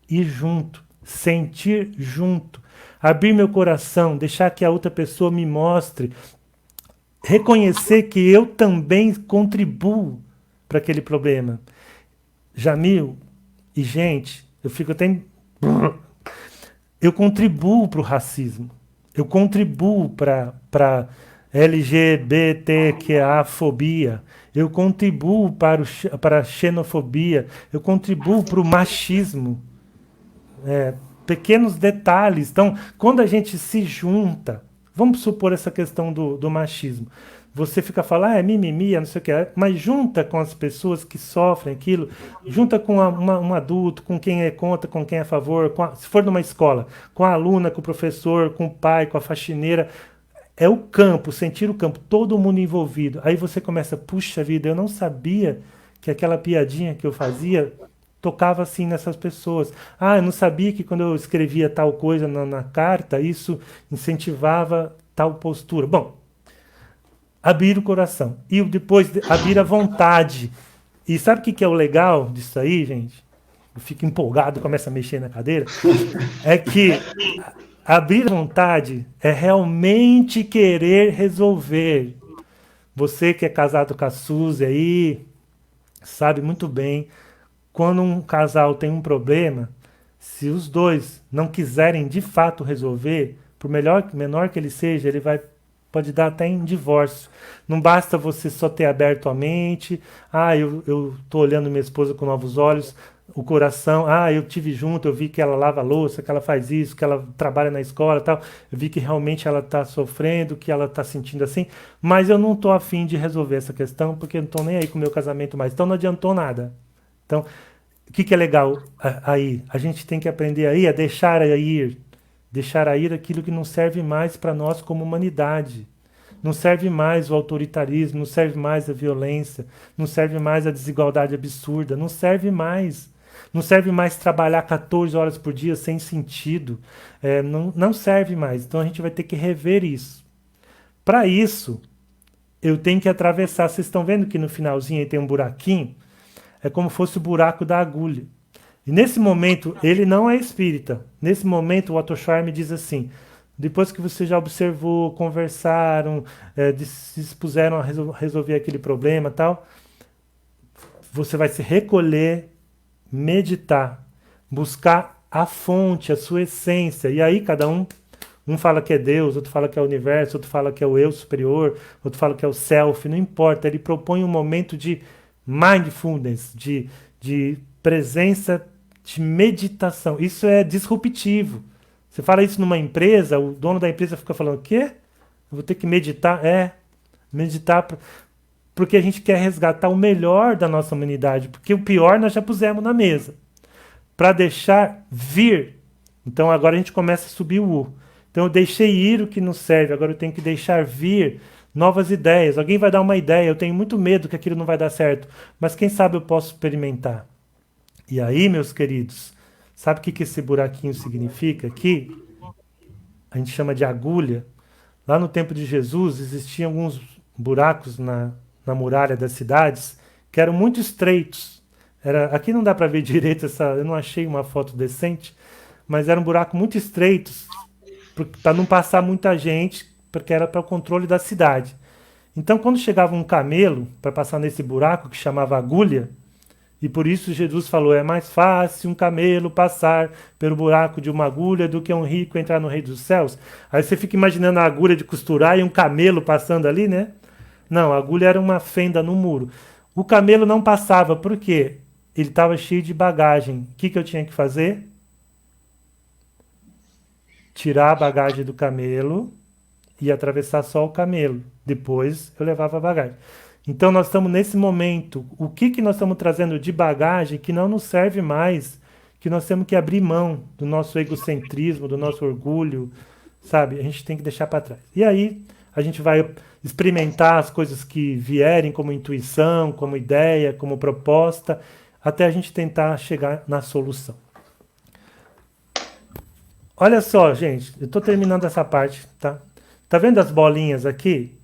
ir junto, sentir junto, abrir meu coração, deixar que a outra pessoa me mostre, reconhecer que eu também contribuo para aquele problema. Jamil e gente, eu fico até. Eu contribuo para o racismo. Eu contribuo para LGBTQA-fobia. Eu contribuo para a xenofobia. Eu contribuo para o machismo. Pequenos detalhes. Então, quando a gente se junta, vamos supor essa questão do machismo. Você fica falando, é mimimi, não sei o que, mas junta com as pessoas que sofrem aquilo, junta com um adulto, com quem é contra, com quem é a favor, se for numa escola, com a aluna, com o professor, com o pai, com a faxineira. É o campo, sentir o campo, todo mundo envolvido. Aí você começa, puxa vida, eu não sabia que aquela piadinha que eu fazia tocava assim nessas pessoas. Eu não sabia que quando eu escrevia tal coisa na carta, isso incentivava tal postura. Bom, abrir o coração. E depois abrir a vontade. E sabe o que é o legal disso aí, gente? Eu fico empolgado, começo a mexer na cadeira. É que abrir a vontade é realmente querer resolver. Você que é casado com a Suzy aí, sabe muito bem, quando um casal tem um problema, se os dois não quiserem de fato resolver, por menor que ele seja, pode dar até em divórcio. Não basta você só ter aberto a mente, eu estou olhando minha esposa com novos olhos, o coração, eu tive junto, eu vi que ela lava a louça, que ela faz isso, que ela trabalha na escola e tal, eu vi que realmente ela está sofrendo, que ela está sentindo assim, mas eu não estou afim de resolver essa questão, porque eu não estou nem aí com o meu casamento mais, então não adiantou nada. Então, o que é legal aí? A gente tem que aprender aí a deixar ir aquilo que não serve mais para nós como humanidade. Não serve mais o autoritarismo, não serve mais a violência, não serve mais a desigualdade absurda, não serve mais. Não serve mais trabalhar 14 horas por dia sem sentido. Não serve mais. Então a gente vai ter que rever isso. Para isso, eu tenho que atravessar. Vocês estão vendo que no finalzinho aí tem um buraquinho? É como se fosse o buraco da agulha. E nesse momento, ele não é espírita. Nesse momento, o Otto Scharme diz assim, depois que você já observou, conversaram, se dispuseram a resolver aquele problema e tal, você vai se recolher, meditar, buscar a fonte, a sua essência. E aí cada um fala que é Deus, outro fala que é o universo, outro fala que é o eu superior, outro fala que é o self, não importa. Ele propõe um momento de mindfulness, de presença, de meditação. Isso é disruptivo. Você fala isso numa empresa, o dono da empresa fica falando, o quê? Eu vou ter que meditar? Meditar porque a gente quer resgatar o melhor da nossa humanidade, porque o pior nós já pusemos na mesa. Para deixar vir. Então agora a gente começa a subir o U. Então eu deixei ir o que não serve, agora eu tenho que deixar vir novas ideias. Alguém vai dar uma ideia, eu tenho muito medo que aquilo não vai dar certo, mas quem sabe eu posso experimentar. E aí, meus queridos, sabe o que esse buraquinho significa aqui? A gente chama de agulha. Lá no tempo de Jesus existiam alguns buracos na muralha das cidades que eram muito estreitos. Aqui não dá para ver direito, eu não achei uma foto decente, mas eram buracos muito estreitos para não passar muita gente, porque era para o controle da cidade. Então, quando chegava um camelo para passar nesse buraco que chamava agulha, e por isso Jesus falou, é mais fácil um camelo passar pelo buraco de uma agulha do que um rico entrar no reino dos céus. Aí você fica imaginando a agulha de costurar e um camelo passando ali, né? Não, a agulha era uma fenda no muro. O camelo não passava, por quê? Ele estava cheio de bagagem. O que eu tinha que fazer? Tirar a bagagem do camelo e atravessar só o camelo. Depois eu levava a bagagem. Então nós estamos nesse momento. O que nós estamos trazendo de bagagem que não nos serve mais, que nós temos que abrir mão do nosso egocentrismo, do nosso orgulho, sabe? A gente tem que deixar para trás. E aí a gente vai experimentar as coisas que vierem como intuição, como ideia, como proposta, até a gente tentar chegar na solução. Olha só, gente, eu estou terminando essa parte, tá? Tá vendo as bolinhas aqui?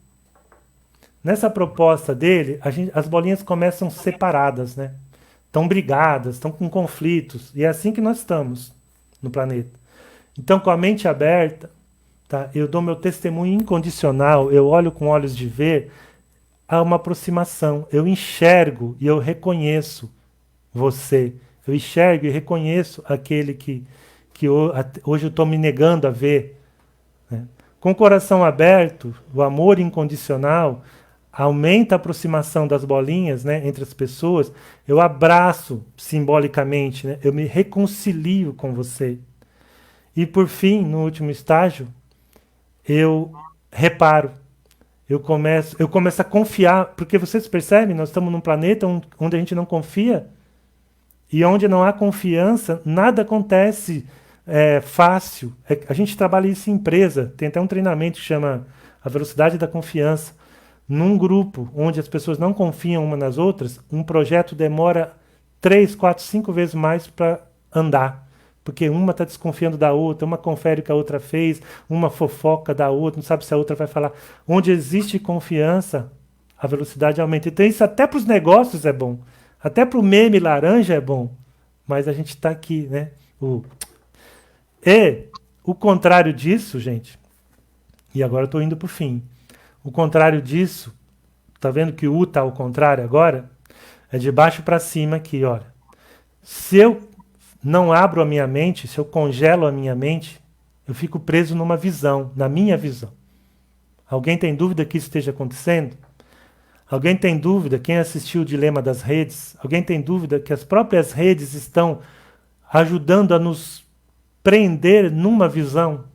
Nessa proposta dele, as bolinhas começam separadas, né? Estão brigadas, estão com conflitos. E é assim que nós estamos no planeta. Então, com a mente aberta, tá? Eu dou meu testemunho incondicional, eu olho com olhos de ver, há uma aproximação. Eu enxergo e eu reconheço você. Eu enxergo e reconheço aquele que hoje eu estou me negando a ver. Né? Com o coração aberto, o amor incondicional aumenta a aproximação das bolinhas, né, entre as pessoas. Eu abraço simbolicamente, né, eu me reconcilio com você. E por fim, no último estágio, eu reparo. Eu começo a confiar, porque vocês percebem, nós estamos num planeta onde a gente não confia, e onde não há confiança, nada acontece fácil. A gente trabalha isso em empresa, tem até um treinamento que chama a velocidade da confiança. Num grupo onde as pessoas não confiam uma nas outras, um projeto demora 3, 4, 5 vezes mais para andar. Porque uma está desconfiando da outra, uma confere o que a outra fez, uma fofoca da outra, não sabe se a outra vai falar. Onde existe confiança, a velocidade aumenta. Então isso até para os negócios é bom. Até para o meme laranja é bom. Mas a gente está aqui, né? E o contrário disso, gente, e agora eu estou indo para o fim. O contrário disso, tá vendo que o U está ao contrário agora? É de baixo para cima aqui, olha. Se eu não abro a minha mente, se eu congelo a minha mente, eu fico preso numa visão, na minha visão. Alguém tem dúvida que isso esteja acontecendo? Alguém tem dúvida, quem assistiu o Dilema das Redes, alguém tem dúvida que as próprias redes estão ajudando a nos prender numa visão?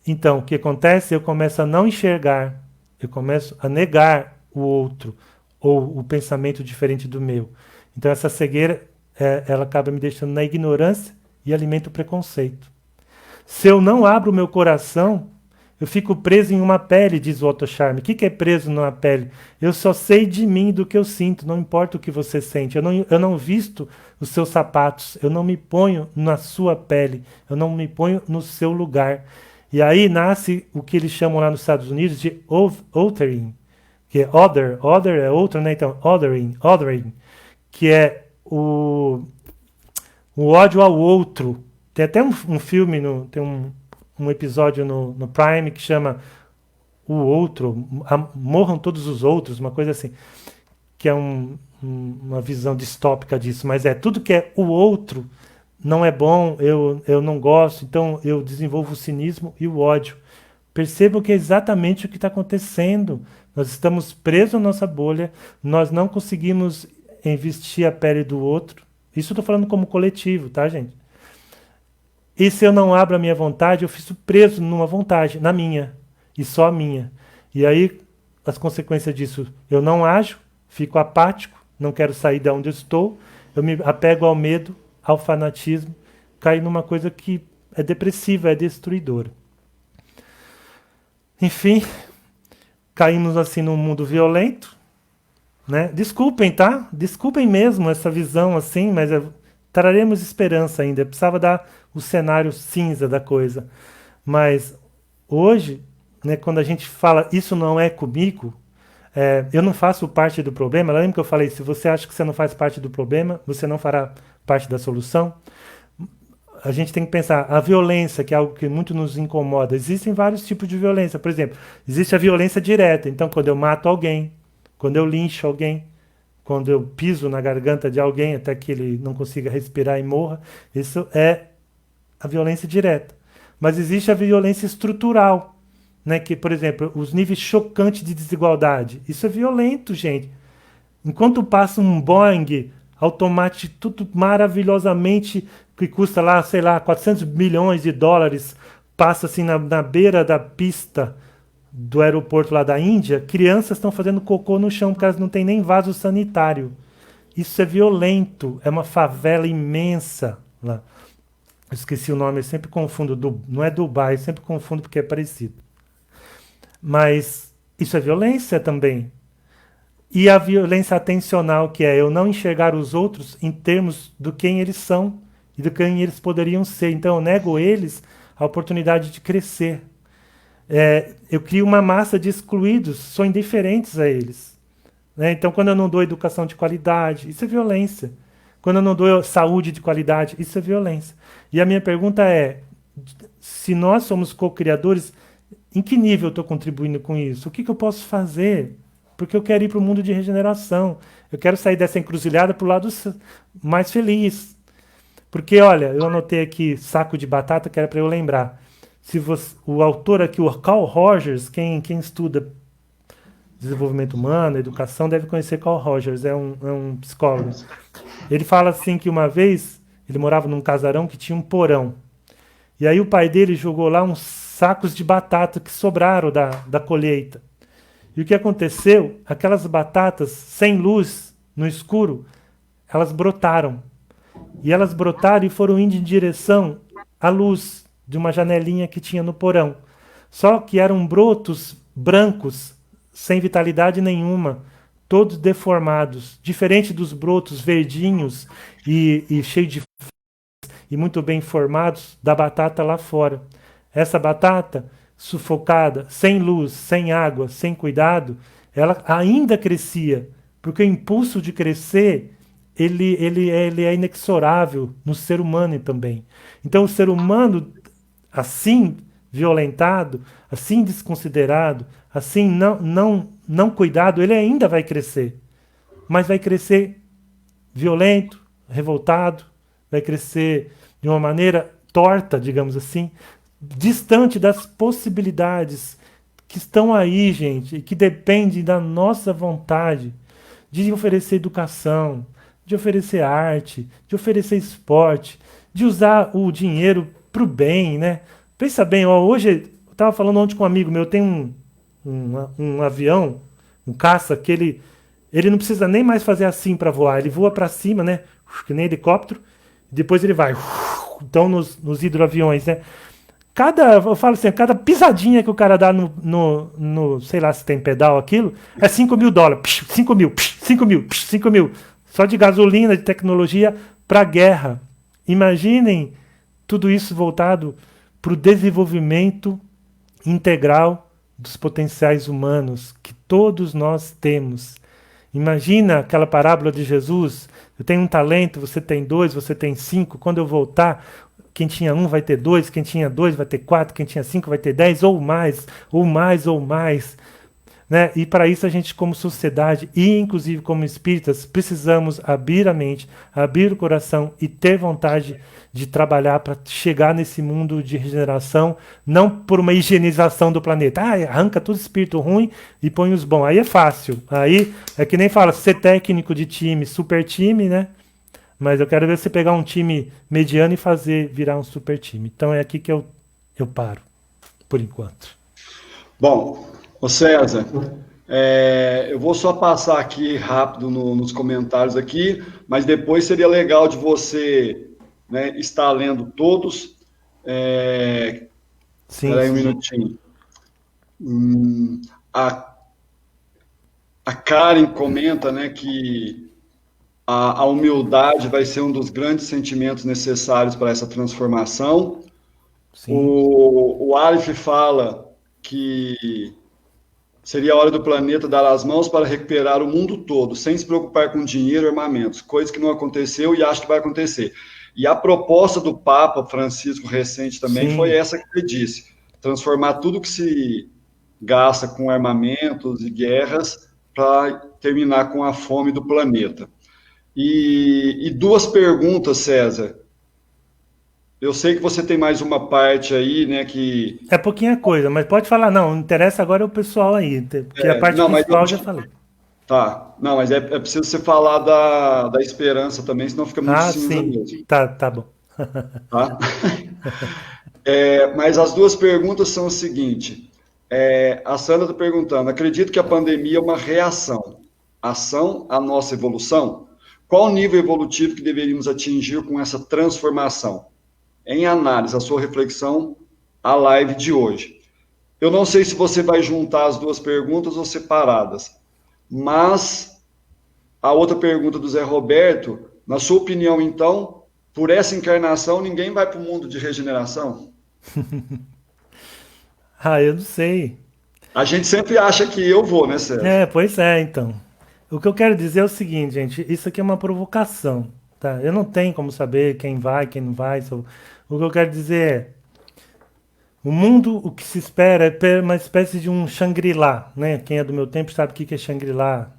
Então, o que acontece? Eu começo a não enxergar, eu começo a negar o outro, ou o pensamento diferente do meu. Então, essa cegueira, ela acaba me deixando na ignorância e alimenta o preconceito. Se eu não abro o meu coração, eu fico preso em uma pele, diz o Otto Scharme. O que é preso numa pele? Eu só sei de mim, do que eu sinto, não importa o que você sente. Eu não visto os seus sapatos, eu não me ponho na sua pele, eu não me ponho no seu lugar. E aí nasce o que eles chamam lá nos Estados Unidos de othering, que é other é outro, né? Então, othering, que é o ódio ao outro. Tem até um filme, tem um episódio no Prime que chama O Outro, Morram Todos os Outros, uma coisa assim, que é uma visão distópica disso, mas tudo que é o outro não é bom, eu não gosto, então eu desenvolvo o cinismo e o ódio. Percebam que é exatamente o que está acontecendo. Nós estamos presos à nossa bolha, nós não conseguimos investir a pele do outro. Isso eu estou falando como coletivo, tá, gente? E se eu não abro a minha vontade, eu fico preso numa vontade, na minha, e só a minha. E aí, as consequências disso, eu não ajo, fico apático, não quero sair de onde eu estou, eu me apego ao medo, ao fanatismo, caio numa coisa que é depressiva, é destruidora. Enfim, caímos assim num mundo violento, né? Desculpem, tá? Desculpem mesmo essa visão assim, mas traremos esperança ainda. Eu precisava dar o cenário cinza da coisa. Mas hoje, né, quando a gente fala isso não é comigo, eu não faço parte do problema. Lembra que eu falei, se você acha que você não faz parte do problema, você não fará parte da solução? A gente tem que pensar, a violência, que é algo que muito nos incomoda, existem vários tipos de violência. Por exemplo, existe a violência direta. Então, quando eu mato alguém, quando eu lincho alguém, quando eu piso na garganta de alguém até que ele não consiga respirar e morra, isso é a violência direta. Mas existe a violência estrutural, né? Que, por exemplo, os níveis chocantes de desigualdade. Isso é violento, gente. Enquanto passa um Boeing automático, tudo maravilhosamente, que custa lá, sei lá, 400 milhões de dólares, passa assim na beira da pista do aeroporto lá da Índia, crianças estão fazendo cocô no chão porque elas não têm nem vaso sanitário. Isso é violento, é uma favela imensa lá. Eu esqueci o nome, eu sempre confundo, não é Dubai, eu sempre confundo porque é parecido. Mas isso é violência também. E a violência atencional, que é eu não enxergar os outros em termos do quem eles são e do quem eles poderiam ser. Então eu nego eles a oportunidade de crescer. Eu crio uma massa de excluídos, sou indiferentes a eles. Né? Então, quando eu não dou educação de qualidade, isso é violência. Quando eu não dou saúde de qualidade, isso é violência. E a minha pergunta é: se nós somos co-criadores, em que nível eu estou contribuindo com isso? O que eu posso fazer? Porque eu quero ir para o mundo de regeneração. Eu quero sair dessa encruzilhada para o lado mais feliz. Porque, olha, eu anotei aqui saco de batata, que era para eu lembrar. Se você, o autor aqui, o Carl Rogers, quem estuda desenvolvimento humano, educação, deve conhecer Carl Rogers, é um psicólogo. Ele fala assim que uma vez ele morava num casarão que tinha um porão. E aí o pai dele jogou lá uns sacos de batata que sobraram da colheita. E o que aconteceu? Aquelas batatas sem luz, no escuro, elas brotaram. E elas brotaram e foram indo em direção à luz de uma janelinha que tinha no porão. Só que eram brotos brancos, sem vitalidade nenhuma, todos deformados, diferente dos brotos verdinhos e cheios de e muito bem formados da batata lá fora. Essa batata, sufocada, sem luz, sem água, sem cuidado, ela ainda crescia, porque o impulso de crescer ele é inexorável no ser humano também. Então, o ser humano, assim violentado, assim desconsiderado, assim não cuidado, ele ainda vai crescer. Mas vai crescer violento, revoltado, vai crescer de uma maneira torta, digamos assim, distante das possibilidades que estão aí, gente, e que dependem da nossa vontade de oferecer educação, de oferecer arte, de oferecer esporte, de usar o dinheiro para o bem, né? Pensa bem, ó, hoje eu estava falando ontem com um amigo meu, tem um avião, um caça, que ele não precisa nem mais fazer assim para voar, ele voa para cima, né? Que nem helicóptero, depois ele vai. Então, nos hidroaviões, né? Eu falo assim, cada pisadinha que o cara dá sei lá se tem pedal aquilo, é $5.000. 5 mil, 5 mil, 5 mil. Só de gasolina, de tecnologia para guerra. Imaginem tudo isso voltado para o desenvolvimento integral dos potenciais humanos que todos nós temos. Imagina aquela parábola de Jesus: eu tenho um talento, você tem 2, você tem 5. Quando eu voltar, quem tinha 1 vai ter 2, quem tinha 2 vai ter 4, quem tinha 5 vai ter 10, ou mais, ou mais, ou mais. Né? E para isso a gente, como sociedade e inclusive como espíritas, precisamos abrir a mente, abrir o coração e ter vontade de trabalhar para chegar nesse mundo de regeneração, não por uma higienização do planeta. Arranca todo espírito ruim e põe os bons. Aí é fácil. Aí é que nem fala, ser técnico de time, super time, né? Mas eu quero ver você pegar um time mediano e fazer virar um super time. Então é aqui que eu paro, por enquanto. Bom, ô César, eu vou só passar aqui rápido nos comentários aqui, mas depois seria legal de você, né, estar lendo todos. Espera aí um minutinho. A Karen comenta, né, que a humildade vai ser um dos grandes sentimentos necessários para essa transformação. O Aleph fala que seria a hora do planeta dar as mãos para recuperar o mundo todo, sem se preocupar com dinheiro e armamentos, coisa que não aconteceu e acho que vai acontecer. E a proposta do Papa Francisco recente também foi essa que ele disse: transformar tudo que se gasta com armamentos e guerras para terminar com a fome do planeta. E duas perguntas, César. Eu sei que você tem mais uma parte aí, né, que... É pouquinha coisa, mas pode falar. Não interessa agora o pessoal aí, porque a parte principal eu já falei. Tá, não, mas é preciso você falar da esperança também, senão fica muito cinza mesmo. Tá bom. Tá? Mas as duas perguntas são o seguinte. A Sandra está perguntando: acredito que a pandemia é uma reação, ação à nossa evolução? Qual o nível evolutivo que deveríamos atingir com essa transformação? Em análise, a sua reflexão, a live de hoje. Eu não sei se você vai juntar as duas perguntas ou separadas, mas a outra pergunta do Zé Roberto, na sua opinião, então, por essa encarnação, ninguém vai para o mundo de regeneração? Ah, eu não sei. A gente sempre acha que eu vou, né, César? É, pois é, então. O que eu quero dizer é o seguinte, gente, isso aqui é uma provocação, tá? Eu não tenho como saber quem vai, quem não vai. O que eu quero dizer é, o mundo, o que se espera é uma espécie de um Shangri-La, né? Quem é do meu tempo sabe o que é Shangri-La,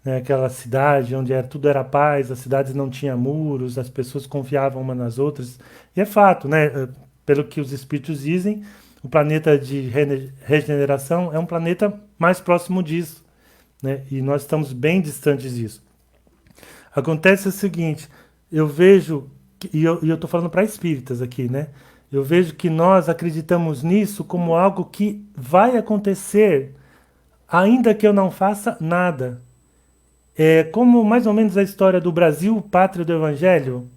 né? Aquela cidade onde tudo era paz, as cidades não tinham muros, as pessoas confiavam umas nas outras. E é fato, né? Pelo que os espíritos dizem, o planeta de regeneração é um planeta mais próximo disso, né? E nós estamos bem distantes disso. Acontece o seguinte, eu vejo, e eu estou falando para espíritas aqui, né? Eu vejo que nós acreditamos nisso como algo que vai acontecer, ainda que eu não faça nada. É como mais ou menos a história do Brasil, pátria do Evangelho.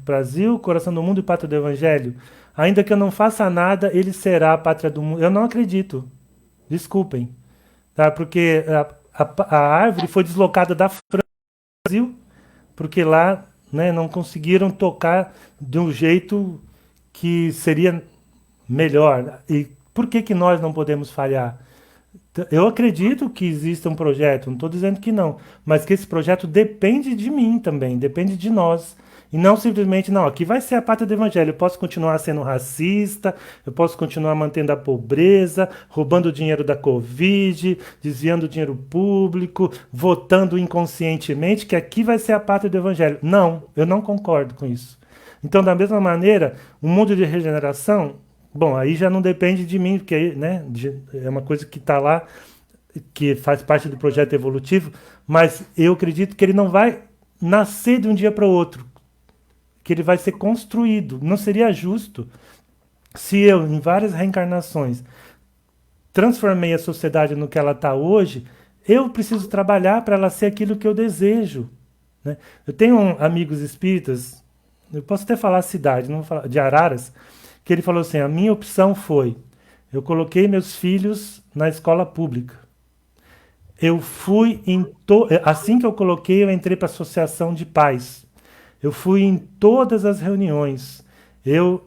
Brasil, coração do mundo e pátria do Evangelho. Ainda que eu não faça nada, ele será a pátria do mundo. Eu não acredito. Desculpem. Tá? Porque a árvore foi deslocada da Brasil, porque lá, né, não conseguiram tocar de um jeito que seria melhor. E por que, que nós não podemos falhar? Eu acredito que exista um projeto, não estou dizendo que não, mas que esse projeto depende de mim também, depende de nós. E não simplesmente, não, aqui vai ser a pátria do evangelho. Eu posso continuar sendo racista, eu posso continuar mantendo a pobreza, roubando o dinheiro da Covid, desviando o dinheiro público, votando inconscientemente, que aqui vai ser a pátria do evangelho. Não, eu não concordo com isso. Então, da mesma maneira, o mundo de regeneração, bom, aí já não depende de mim, porque, né, é uma coisa que está lá, que faz parte do projeto evolutivo, mas eu acredito que ele não vai nascer de um dia para o outro, que ele vai ser construído. Não seria justo se eu, em várias reencarnações, transformei a sociedade no que ela está hoje, eu preciso trabalhar para ela ser aquilo que eu desejo. Né? Eu tenho amigos espíritas, eu posso até falar a cidade, não vou falar, de Araras, que ele falou assim, a minha opção foi, eu coloquei meus filhos na escola pública. Eu fui assim que eu coloquei, eu entrei para a associação de pais. Eu fui em todas as reuniões. Eu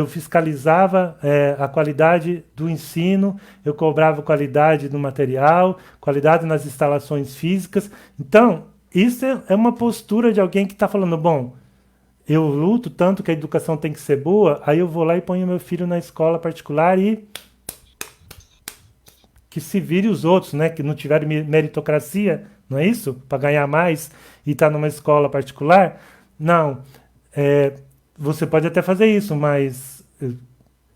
fiscalizava a qualidade do ensino, eu cobrava qualidade do material, qualidade nas instalações físicas. Então, isso é uma postura de alguém que está falando, bom, eu luto tanto que a educação tem que ser boa, aí eu vou lá e ponho meu filho na escola particular e que se vire os outros, né? Que não tiveram meritocracia, não é isso? Para ganhar mais e estar numa escola particular. Não. Você pode até fazer isso, mas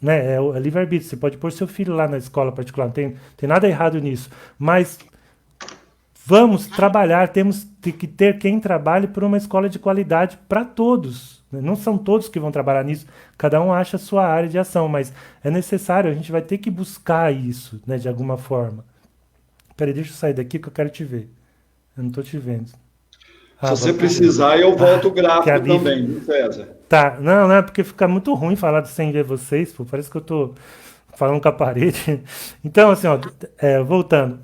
né, é livre-arbítrio. Você pode pôr seu filho lá na escola particular, não tem nada errado nisso. Mas vamos trabalhar, temos que ter quem trabalhe por uma escola de qualidade para todos. Não são todos que vão trabalhar nisso, cada um acha a sua área de ação, mas é necessário, a gente vai ter que buscar isso, né, de alguma forma. Peraí, deixa eu sair daqui que eu quero te ver. Eu não estou te vendo. Se você precisar, eu volto o gráfico também, viu, César? Tá, não, é porque fica muito ruim falar sem ver vocês, pô, parece que eu estou falando com a parede. Então, assim, ó, voltando.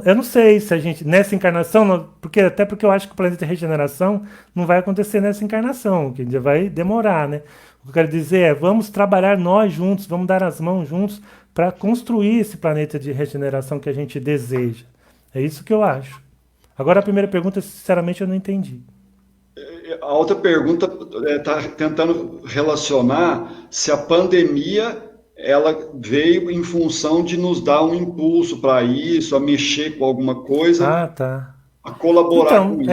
Eu não sei se a gente, nessa encarnação, até porque eu acho que o planeta de regeneração não vai acontecer nessa encarnação, que ainda vai demorar, né? O que eu quero dizer é, vamos trabalhar nós juntos, vamos dar as mãos juntos para construir esse planeta de regeneração que a gente deseja. É isso que eu acho. Agora a primeira pergunta, sinceramente, eu não entendi. A outra pergunta está tentando relacionar se a pandemia ela veio em função de nos dar um impulso para isso, a mexer com alguma coisa, Ah, tá. a colaborar Então, com isso.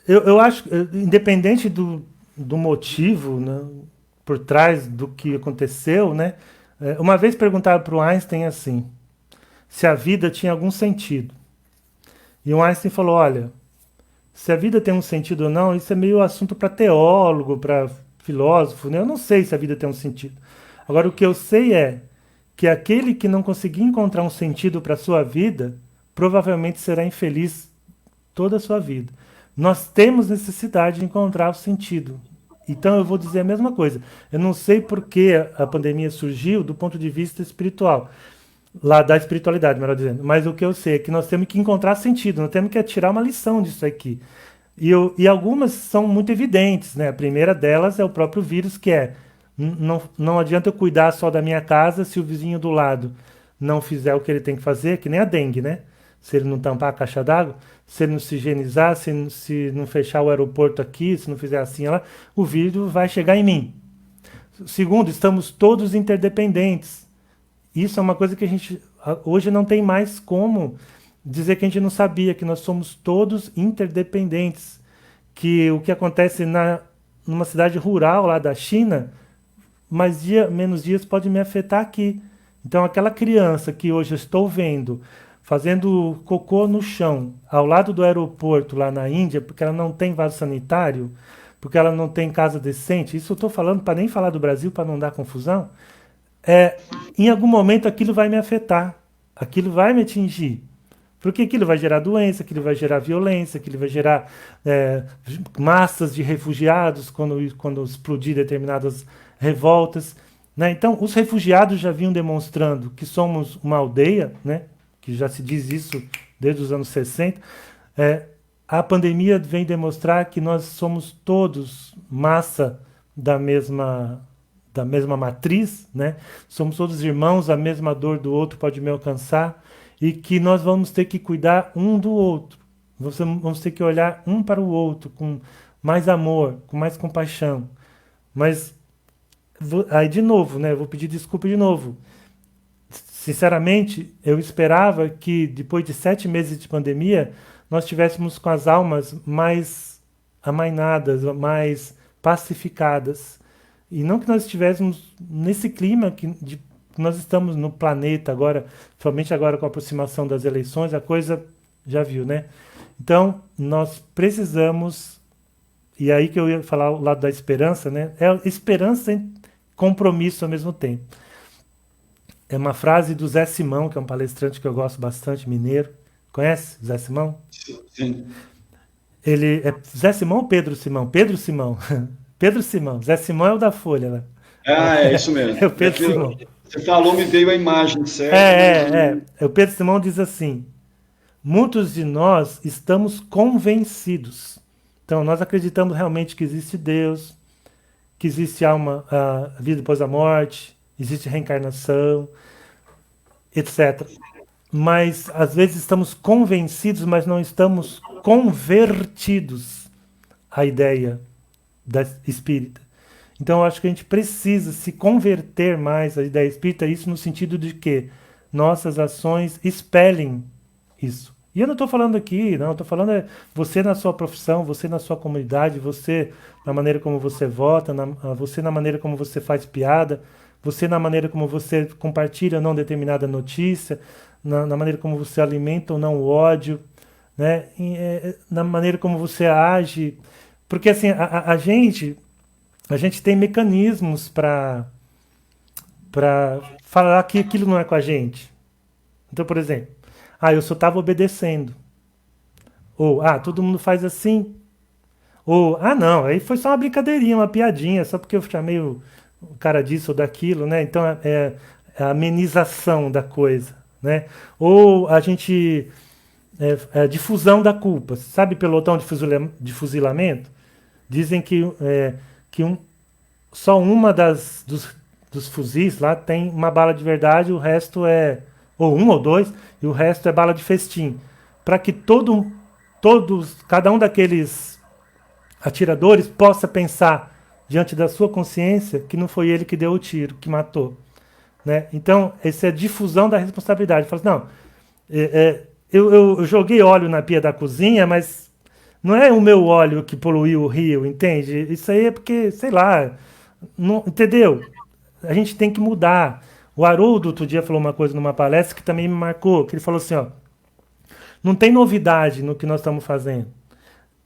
eu acho, independente do motivo, né, por trás do que aconteceu, né? Uma vez perguntaram para o Einstein assim, se a vida tinha algum sentido. E o Einstein falou, olha, se a vida tem um sentido ou não, isso é meio assunto para teólogo, para filósofo, né? Eu não sei se a vida tem um sentido. Agora, o que eu sei é que aquele que não conseguir encontrar um sentido para a sua vida, provavelmente será infeliz toda a sua vida. Nós temos necessidade de encontrar o sentido. Então eu vou dizer a mesma coisa. Eu não sei por que a pandemia surgiu do ponto de vista espiritual, lá da espiritualidade, melhor dizendo. Mas o que eu sei é que nós temos que encontrar sentido, nós temos que tirar uma lição disso aqui. E algumas são muito evidentes, né? A primeira delas é o próprio vírus, que é não adianta eu cuidar só da minha casa se o vizinho do lado não fizer o que ele tem que fazer, que nem a dengue, né? Se ele não tampar a caixa d'água, se ele não se higienizar, se não fechar o aeroporto aqui, se não fizer assim lá, o vírus vai chegar em mim. Segundo, estamos todos interdependentes. Isso é uma coisa que a gente hoje não tem mais como dizer que a gente não sabia, que nós somos todos interdependentes. Que o que acontece numa cidade rural lá da China, menos dias pode me afetar aqui. Então aquela criança que hoje eu estou vendo fazendo cocô no chão, ao lado do aeroporto lá na Índia, porque ela não tem vaso sanitário, porque ela não tem casa decente, isso eu estou falando para nem falar do Brasil, para não dar confusão, em algum momento aquilo vai me afetar, aquilo vai me atingir. Porque aquilo vai gerar doença, aquilo vai gerar violência, aquilo vai gerar massas de refugiados quando explodir determinadas revoltas. Né? Então, os refugiados já vinham demonstrando que somos uma aldeia, né? Que já se diz isso desde os anos 60. A pandemia vem demonstrar que nós somos todos massa da mesma matriz, né? Somos todos irmãos, a mesma dor do outro pode me alcançar, e que nós vamos ter que cuidar um do outro. Vamos ter que olhar um para o outro com mais amor, com mais compaixão. Mas, aí de novo, né? Eu vou pedir desculpa de novo. Sinceramente, eu esperava que depois de 7 meses de pandemia, nós tivéssemos com as almas mais amainadas, mais pacificadas. E não que nós estivéssemos nesse clima que nós estamos no planeta agora, somente agora com a aproximação das eleições, a coisa já viu, né? Então, nós precisamos, e aí que eu ia falar o lado da esperança, né? É esperança e compromisso ao mesmo tempo. É uma frase do Zé Simão, que é um palestrante que eu gosto bastante, mineiro. Conhece Zé Simão? Sim. Ele é Zé Simão ou Pedro Simão? Pedro Simão. Pedro Simão. Zé Simão é o da Folha, né? É isso mesmo. É o Pedro Simão. Você falou, me veio a imagem certa. O Pedro Simão diz assim: muitos de nós estamos convencidos. Então, nós acreditamos realmente que existe Deus, que existe alma, a vida depois da morte, existe reencarnação, etc. Mas, às vezes, estamos convencidos, mas não estamos convertidos à ideia da espírita. Então, eu acho que a gente precisa se converter mais à ideia espírita, isso no sentido de que nossas ações espelhem isso. E eu não estou falando aqui, não, estou falando você na sua profissão, você na sua comunidade, você na maneira como você vota, você na maneira como você faz piada, você na maneira como você compartilha ou não determinada notícia, na maneira como você alimenta ou não o ódio, né? Na maneira como você age. Porque assim, a gente tem mecanismos para falar que aquilo não é com a gente. Então, por exemplo, eu só estava obedecendo. Ou, todo mundo faz assim. Ou, não, aí foi só uma brincadeirinha, uma piadinha, só porque eu chamei o cara disso ou daquilo, né? Então, é a amenização da coisa, né? Ou a gente... a difusão da culpa. Sabe pelotão de fuzilamento? Dizem que só uma dos fuzis lá tem uma bala de verdade, o resto ou um ou dois, e o resto é bala de festim. Para que cada um daqueles atiradores possa pensar diante da sua consciência que não foi ele que deu o tiro, que matou. Né? Então, essa é a difusão da responsabilidade. Fala assim, não, eu joguei óleo na pia da cozinha, mas não é o meu óleo que poluiu o rio, entende? Isso aí é porque, sei lá, não, entendeu? A gente tem que mudar. O Haroldo outro dia falou uma coisa numa palestra que também me marcou, que ele falou assim, não tem novidade no que nós estamos fazendo.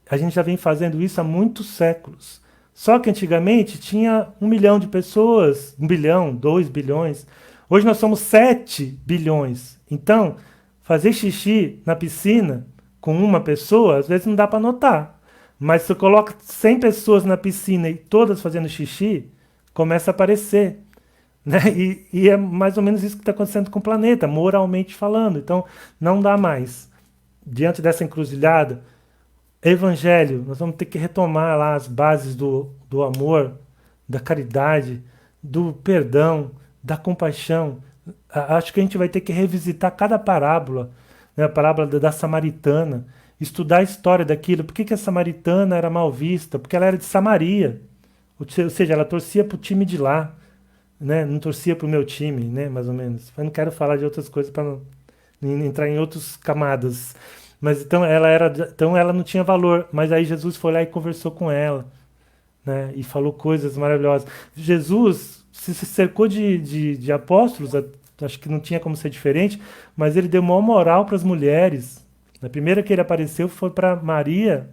A gente já vem fazendo isso há muitos séculos. Só que antigamente tinha 1 milhão de pessoas, 1 bilhão, 2 bilhões. Hoje nós somos 7 bilhões. Então, fazer xixi na piscina com uma pessoa, às vezes não dá para notar. Mas se você coloca 100 pessoas na piscina e todas fazendo xixi, começa a aparecer. Né? E é mais ou menos isso que está acontecendo com o planeta, moralmente falando. Então, não dá mais. Diante dessa encruzilhada, evangelho, nós vamos ter que retomar lá as bases do amor, da caridade, do perdão, da compaixão. Acho que a gente vai ter que revisitar cada parábola, né? A parábola da samaritana, estudar a história daquilo. Por que a samaritana era mal vista? Porque ela era de Samaria, ou seja, ela torcia para o time de lá, né? Não torcia para o meu time, né? Mais ou menos. Eu não quero falar de outras coisas para não entrar em outras camadas. Mas então ela não tinha valor. Mas aí Jesus foi lá e conversou com ela, né? E falou coisas maravilhosas. Jesus se cercou de apóstolos, acho que não tinha como ser diferente, mas ele deu maior moral para as mulheres. A primeira que ele apareceu foi para Maria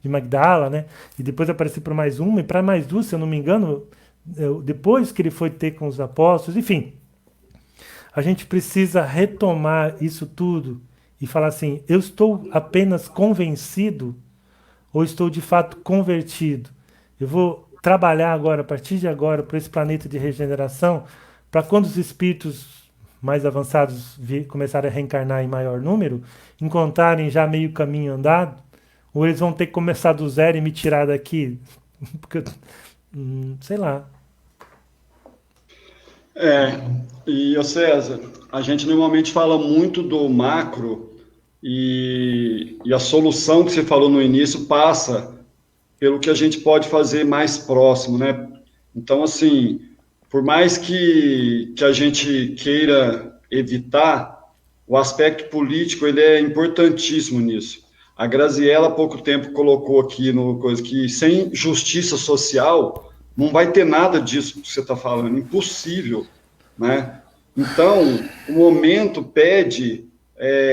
de Magdala, né? E depois apareceu para mais uma e para mais duas, se eu não me engano, depois que ele foi ter com os apóstolos. Enfim, a gente precisa retomar isso tudo e falar assim: eu estou apenas convencido ou estou de fato convertido? Eu vou trabalhar agora, a partir de agora, para esse planeta de regeneração, para quando os espíritos mais avançados começarem a reencarnar em maior número, encontrarem já meio caminho andado, ou eles vão ter que começar do zero e me tirar daqui, porque, sei lá. E o César, a gente normalmente fala muito do macro e a solução que você falou no início passa pelo que a gente pode fazer mais próximo, né? Então, assim, por mais que a gente queira evitar, o aspecto político ele é importantíssimo nisso. A Graziella, há pouco tempo, colocou aqui no coisa que sem justiça social não vai ter nada disso que você está falando, impossível, né? Então, o momento pede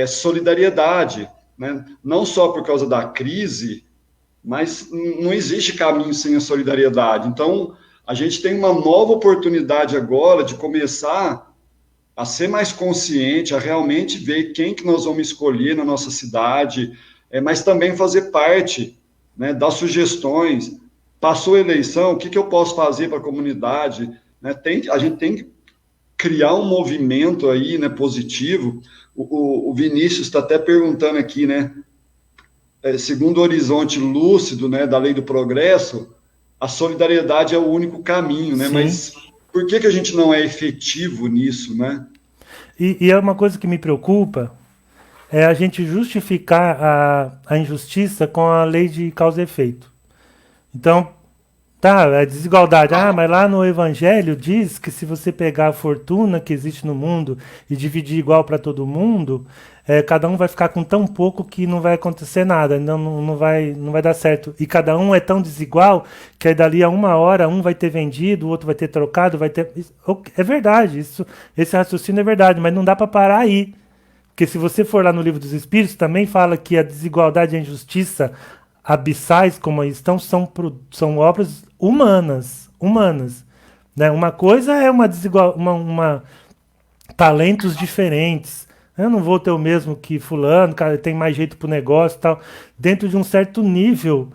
solidariedade, né? Não só por causa da crise, mas não existe caminho sem a solidariedade. Então, a gente tem uma nova oportunidade agora de começar a ser mais consciente, a realmente ver quem que nós vamos escolher na nossa cidade, mas também fazer parte, né, das sugestões. Passou a eleição, o que eu posso fazer para a comunidade? Né? A gente tem que criar um movimento aí, né, positivo. O Vinícius está até perguntando aqui, né, segundo o horizonte lúcido, né, da lei do progresso, a solidariedade é o único caminho, né? Sim. Mas por que a gente não é efetivo nisso, né? E é uma coisa que me preocupa, é a gente justificar a injustiça com a lei de causa e efeito. Então, tá, a desigualdade. Mas lá no Evangelho diz que se você pegar a fortuna que existe no mundo e dividir igual para todo mundo, cada um vai ficar com tão pouco que não vai acontecer nada, não vai dar certo. E cada um é tão desigual que aí dali a uma hora um vai ter vendido, o outro vai ter trocado, vai ter... É verdade, esse raciocínio é verdade, mas não dá para parar aí. Porque se você for lá no Livro dos Espíritos, também fala que a desigualdade e a injustiça abissais como estão são obras humanas, né? Uma coisa é talentos diferentes. Eu não vou ter o mesmo que fulano, cara, tem mais jeito pro negócio e tal. Dentro de um certo nível,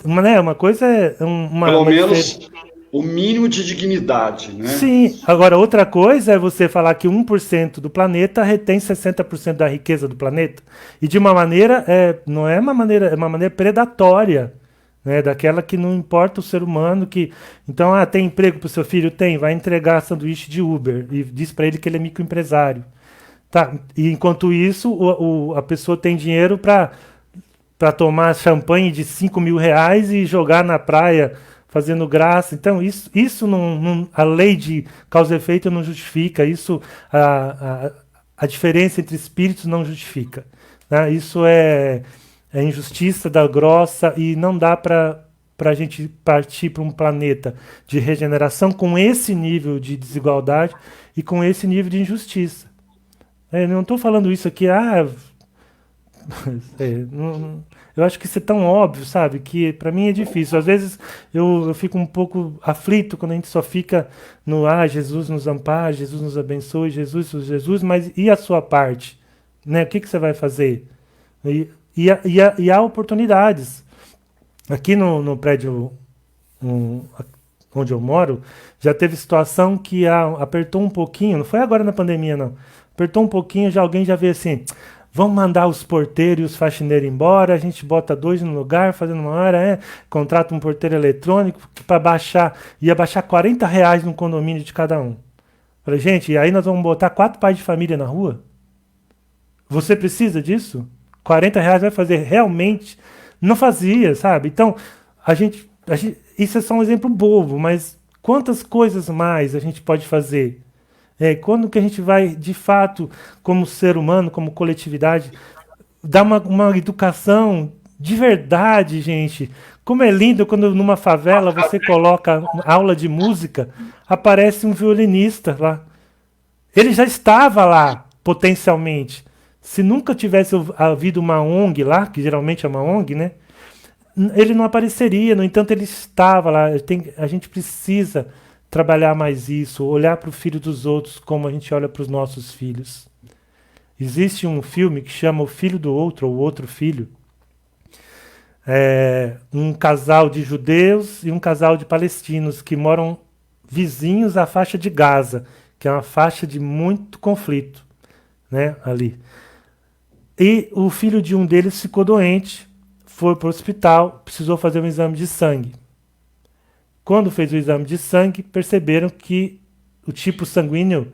uma coisa é pelo menos o mínimo de dignidade, né? Sim. Agora, outra coisa é você falar que 1% do planeta retém 60% da riqueza do planeta. E de uma maneira, não é uma maneira, é uma maneira predatória, né? Daquela que não importa o ser humano. Então, tem emprego para o seu filho? Tem, vai entregar sanduíche de Uber. E diz para ele que ele é microempresário. Tá. E enquanto isso, a pessoa tem dinheiro para tomar champanhe de R$5.000 e jogar na praia fazendo graça. Então, isso não, a lei de causa e efeito não justifica. Isso, a diferença entre espíritos não justifica. Né? Isso é injustiça da grossa e não dá para a gente partir para um planeta de regeneração com esse nível de desigualdade e com esse nível de injustiça. Eu não estou falando isso aqui, eu acho que isso é tão óbvio, sabe, que para mim é difícil. Às vezes eu fico um pouco aflito quando a gente só fica no Jesus nos ampare, Jesus nos abençoe, Jesus, mas e a sua parte? Né? O que você vai fazer? E há oportunidades. Aqui no prédio um, onde eu moro, já teve situação que apertou um pouquinho, não foi agora na pandemia, não. Apertou um pouquinho, já alguém já veio assim, vamos mandar os porteiros e os faxineiros embora, a gente bota 2 no lugar, fazendo uma hora, contrata um porteiro eletrônico para ia baixar R$ 40 no condomínio de cada um. Falei, gente, e aí nós vamos botar 4 pais de família na rua? Você precisa disso? R$ 40 vai fazer realmente? Não fazia, sabe? Então, isso é só um exemplo bobo, mas quantas coisas mais a gente pode fazer? Quando que a gente vai, de fato, como ser humano, como coletividade, dar uma educação de verdade, gente? Como é lindo quando numa favela você coloca aula de música, aparece um violinista lá. Ele já estava lá, potencialmente. Se nunca tivesse havido uma ONG lá, que geralmente é uma ONG, né? Ele não apareceria, no entanto, ele estava lá. A gente precisa trabalhar mais isso, olhar para o filho dos outros como a gente olha para os nossos filhos. Existe um filme que chama O Filho do Outro, ou O Outro Filho. Um casal de judeus e um casal de palestinos que moram vizinhos à faixa de Gaza, que é uma faixa de muito conflito, né, ali. E o filho de um deles ficou doente, foi para o hospital, precisou fazer um exame de sangue. Quando fez o exame de sangue, perceberam que o tipo sanguíneo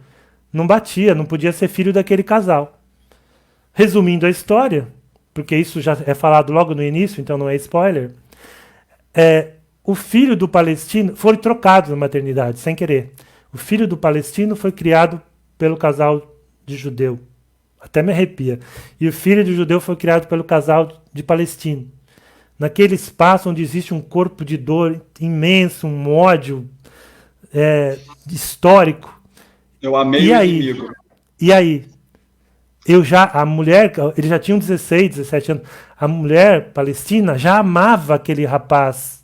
não batia, não podia ser filho daquele casal. Resumindo a história, porque isso já é falado logo no início, então não é spoiler, o filho do palestino foi trocado na maternidade, sem querer. O filho do palestino foi criado pelo casal de judeu. Até me arrepia. E o filho do judeu foi criado pelo casal de palestino. Naquele espaço onde existe um corpo de dor imenso, um ódio histórico. Eu amei o inimigo. E aí? A mulher, eles já tinham 16, 17 anos. A mulher palestina já amava aquele rapaz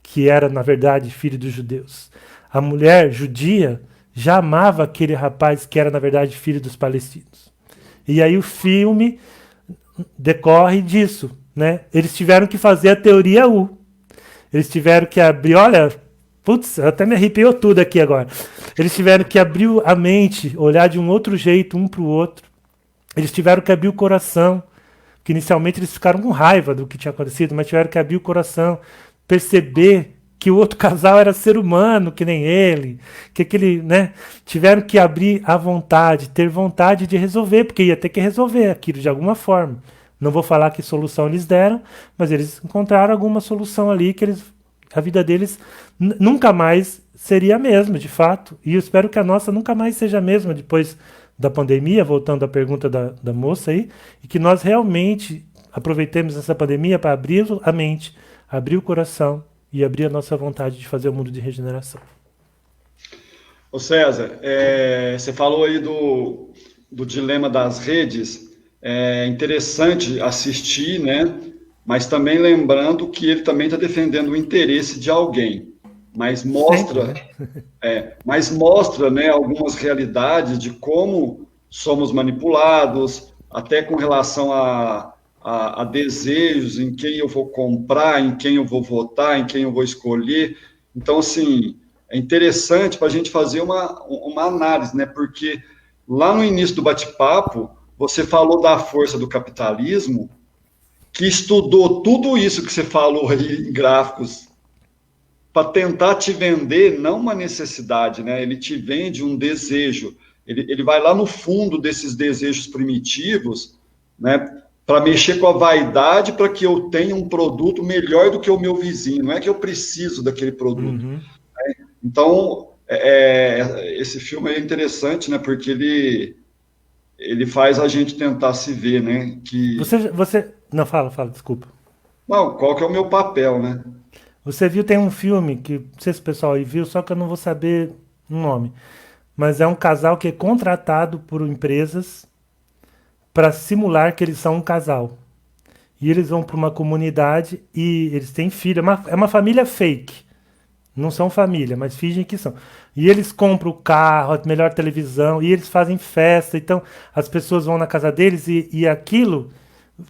que era, na verdade, filho dos judeus. A mulher judia já amava aquele rapaz que era, na verdade, filho dos palestinos. E aí o filme decorre disso, né? Eles tiveram que fazer a teoria U. Eles tiveram que abrir, olha, putz, até me arrepiou tudo aqui agora. Eles tiveram que abrir a mente, olhar de um outro jeito um para o outro. Eles tiveram que abrir o coração, que inicialmente eles ficaram com raiva do que tinha acontecido, mas tiveram que abrir o coração, perceber que o outro casal era ser humano, que nem ele, que aquele, né? Tiveram que abrir a vontade, ter vontade de resolver, porque ia ter que resolver aquilo de alguma forma. Não vou falar que solução eles deram, mas eles encontraram alguma solução ali que a vida deles nunca mais seria a mesma, de fato. E eu espero que a nossa nunca mais seja a mesma depois da pandemia, voltando à pergunta da moça aí, e que nós realmente aproveitemos essa pandemia para abrir a mente, abrir o coração, e abrir a nossa vontade de fazer o mundo de regeneração. Ô César, você falou aí do dilema das redes. É interessante assistir, né? Mas também lembrando que ele também está defendendo o interesse de alguém. Mas mostra, né, algumas realidades de como somos manipulados, até com relação a desejos, em quem eu vou comprar, em quem eu vou votar, em quem eu vou escolher. Então, assim, é interessante para a gente fazer uma análise, né? Porque lá no início do bate-papo, você falou da força do capitalismo, que estudou tudo isso que você falou aí em gráficos, para tentar te vender, não uma necessidade, né? Ele te vende um desejo. Ele vai lá no fundo desses desejos primitivos, né? Para mexer com a vaidade, para que eu tenha um produto melhor do que o meu vizinho. Não é que eu preciso daquele produto. Uhum. Então, esse filme é interessante, né? Porque ele faz a gente tentar se ver, né? Que... Não, fala, desculpa. Não, qual que é o meu papel, né? Você viu, tem um filme, que não sei se o pessoal aí viu, só que eu não vou saber o nome. Mas é um casal que é contratado por empresas para simular que eles são um casal. E eles vão para uma comunidade e eles têm filho. É uma família fake. Não são família, mas fingem que são. E eles compram o carro, a melhor televisão, e eles fazem festa. Então, as pessoas vão na casa deles e aquilo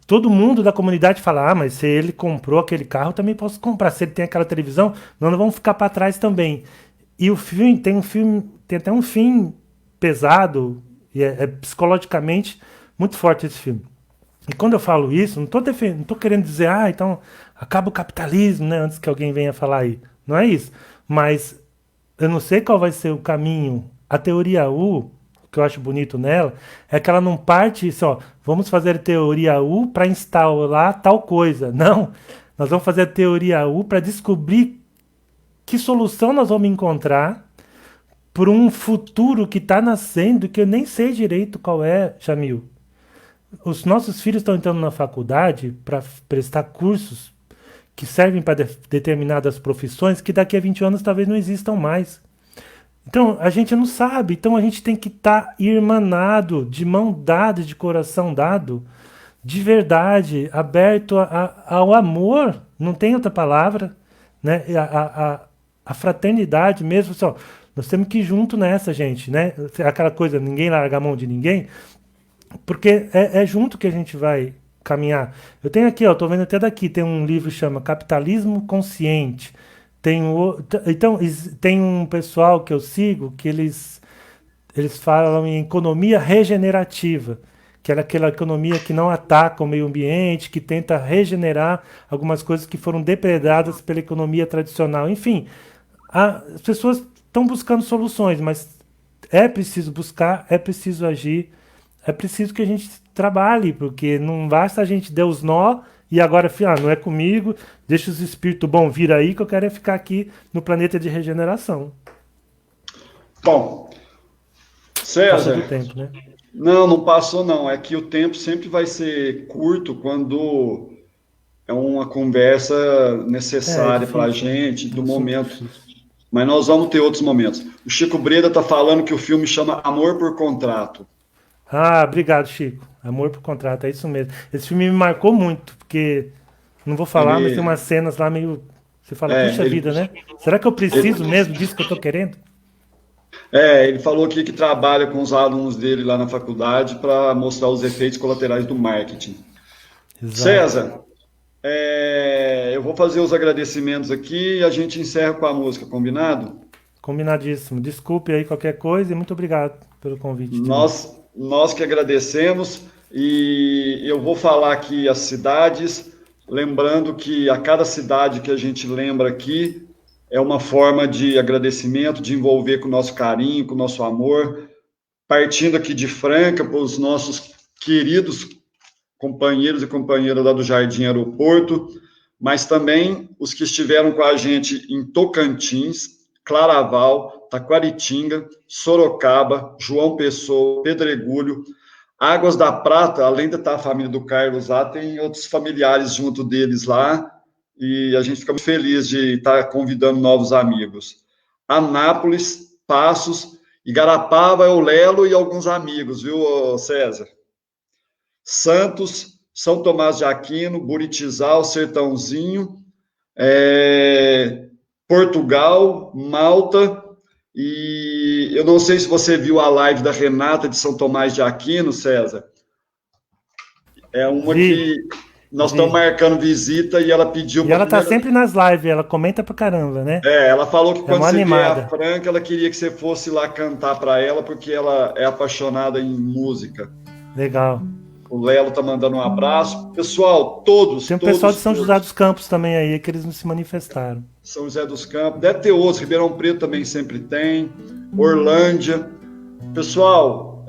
todo mundo da comunidade fala, mas se ele comprou aquele carro, eu também posso comprar. Se ele tem aquela televisão, nós não vamos ficar para trás também. E o filme tem até um fim pesado, e é psicologicamente muito forte esse filme. E quando eu falo isso, não tô querendo dizer, então acaba o capitalismo, né? Antes que alguém venha falar aí. Não é isso. Mas eu não sei qual vai ser o caminho. A teoria U, que eu acho bonito nela, é que ela não parte só, vamos fazer a teoria U para instalar tal coisa. Não. Nós vamos fazer a teoria U para descobrir que solução nós vamos encontrar para um futuro que está nascendo, que eu nem sei direito qual é, Jamil. Os nossos filhos estão entrando na faculdade para prestar cursos que servem para determinadas profissões que daqui a 20 anos talvez não existam mais. Então, a gente não sabe. Então, a gente tem que estar irmanado, de mão dada, de coração dado, de verdade, aberto ao amor. Não tem outra palavra, né? A fraternidade mesmo. Só, nós temos que ir junto nessa, gente, né? Aquela coisa, ninguém larga a mão de ninguém. Porque é junto que a gente vai caminhar. Eu tenho aqui, estou vendo até daqui, tem um livro que chama Capitalismo Consciente. Então, tem um pessoal que eu sigo que eles falam em economia regenerativa, que é aquela economia que não ataca o meio ambiente, que tenta regenerar algumas coisas que foram depredadas pela economia tradicional. Enfim, as pessoas estão buscando soluções, mas é preciso buscar, é preciso agir. É preciso que a gente trabalhe, porque não basta a gente dar os nó e agora, não é comigo, deixa os espíritos bons vir aí que eu quero ficar aqui no planeta de regeneração. Bom, César... Passou do tempo, né? Não passou não. É que o tempo sempre vai ser curto quando é uma conversa necessária para a gente, do momento. Mas nós vamos ter outros momentos. O Chico Breda está falando que o filme chama Amor por Contrato. Obrigado, Chico. Amor por Contrato, é isso mesmo. Esse filme me marcou muito, porque, não vou falar, mas tem umas cenas lá meio... Você fala, puxa vida, né? Será que eu preciso mesmo disso que eu estou querendo? Ele falou aqui que trabalha com os alunos dele lá na faculdade para mostrar os efeitos colaterais do marketing. Exato. César, eu vou fazer os agradecimentos aqui e a gente encerra com a música, combinado? Combinadíssimo. Desculpe aí qualquer coisa e muito obrigado pelo convite. Nós que agradecemos, e eu vou falar aqui as cidades, lembrando que a cada cidade que a gente lembra aqui é uma forma de agradecimento, de envolver com o nosso carinho, com o nosso amor, partindo aqui de Franca para os nossos queridos companheiros e companheiras lá do Jardim Aeroporto, mas também os que estiveram com a gente em Tocantins, Claraval, Taquaritinga, Sorocaba, João Pessoa, Pedregulho, Águas da Prata, além de estar a família do Carlos lá, tem outros familiares junto deles lá, e a gente fica muito feliz de estar convidando novos amigos. Anápolis, Passos, Igarapava, Eulelo e alguns amigos, viu, César? Santos, São Tomás de Aquino, Buritizal, Sertãozinho, Portugal, Malta, e eu não sei se você viu a live da Renata de São Tomás de Aquino, César. É uma que nós estamos marcando visita e ela pediu... E ela está sempre nas lives, ela comenta pra caramba, né? Ela falou que quando você vier a Franca, ela queria que você fosse lá cantar para ela, porque ela é apaixonada em música. Legal. O Lelo tá mandando um abraço. Pessoal, todos... Tem um pessoal de São José dos Campos também aí, que eles não se manifestaram. São José dos Campos. Deve ter outros. Ribeirão Preto também sempre tem. Orlândia. Pessoal,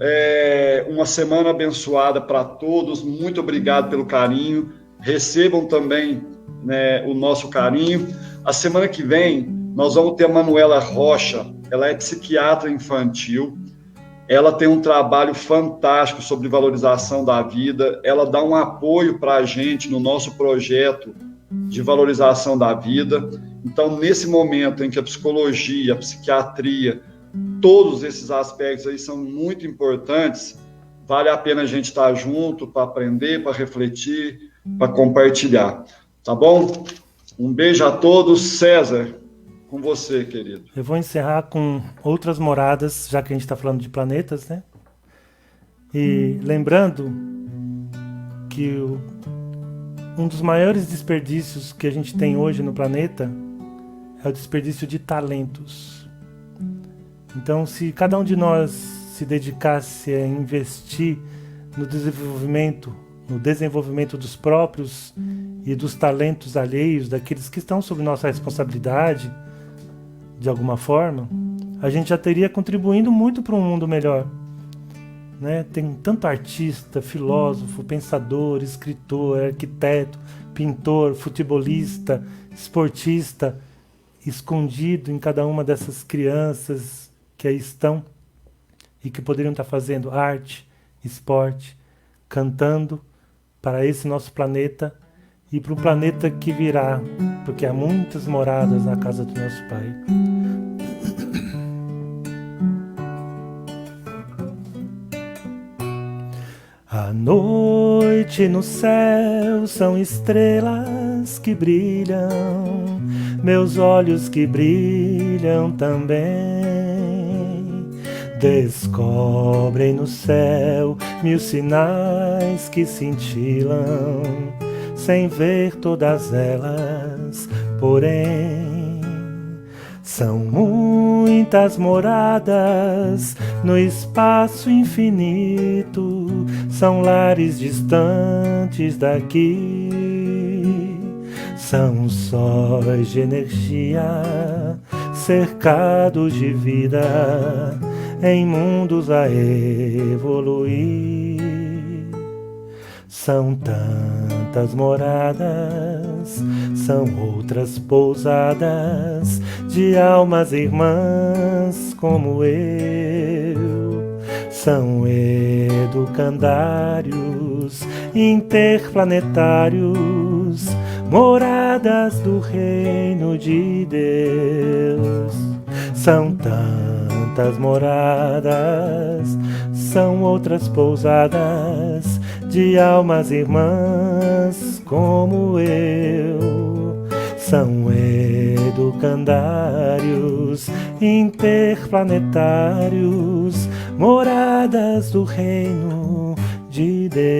uma semana abençoada para todos. Muito obrigado pelo carinho. Recebam também, né, o nosso carinho. A semana que vem, nós vamos ter a Manuela Rocha. Ela é psiquiatra infantil. Ela tem um trabalho fantástico sobre valorização da vida, ela dá um apoio para a gente no nosso projeto de valorização da vida. Então, nesse momento em que a psicologia, a psiquiatria, todos esses aspectos aí são muito importantes, vale a pena a gente estar junto para aprender, para refletir, para compartilhar. Tá bom? Um beijo a todos. César, com você, querido. Eu vou encerrar com outras moradas, já que a gente está falando de planetas, né? E lembrando que um dos maiores desperdícios que a gente tem hoje no planeta é o desperdício de talentos. Então, se cada um de nós se dedicasse a investir no desenvolvimento dos próprios e dos talentos alheios, daqueles que estão sob nossa responsabilidade, de alguma forma, a gente já teria contribuindo muito para um mundo melhor. Né? Tem tanto artista, filósofo, pensador, escritor, arquiteto, pintor, futebolista, esportista, escondido em cada uma dessas crianças que aí estão e que poderiam estar fazendo arte, esporte, cantando para esse nosso planeta e para o planeta que virá, porque há muitas moradas na casa do nosso Pai. À noite no céu são estrelas que brilham, meus olhos que brilham também. Descobrem no céu mil sinais que cintilam, sem ver todas elas, porém. São muitas moradas no espaço infinito, são lares distantes daqui, são sóis de energia, cercados de vida, em mundos a evoluir. São tantas moradas, são outras pousadas de almas irmãs como eu. São educandários interplanetários, moradas do reino de Deus. São tantas moradas, são outras pousadas de almas irmãs como eu. São educandários interplanetários, moradas do reino de Deus.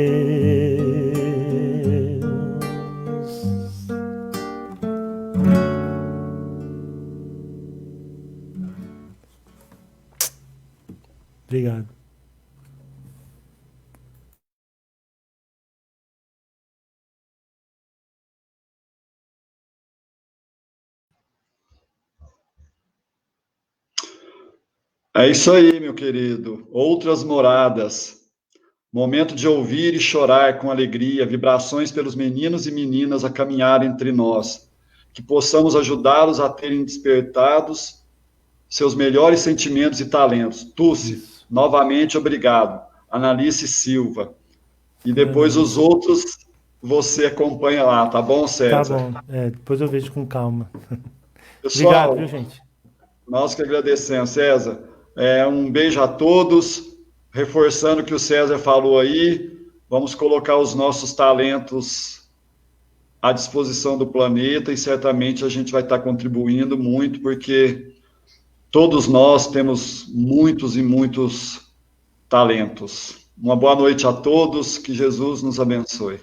Obrigado. É isso aí, meu querido. Outras moradas. Momento de ouvir e chorar com alegria, vibrações pelos meninos e meninas a caminhar entre nós. Que possamos ajudá-los a terem despertados seus melhores sentimentos e talentos. Tucci, novamente obrigado. Analice Silva. E depois os outros você acompanha lá, tá bom, César? Tá bom, depois eu vejo com calma. Pessoal, obrigado, viu, gente? Nós que agradecemos, César. Um beijo a todos. Reforçando o que o César falou aí, vamos colocar os nossos talentos à disposição do planeta e certamente a gente vai estar contribuindo muito, porque todos nós temos muitos e muitos talentos. Uma boa noite a todos, que Jesus nos abençoe.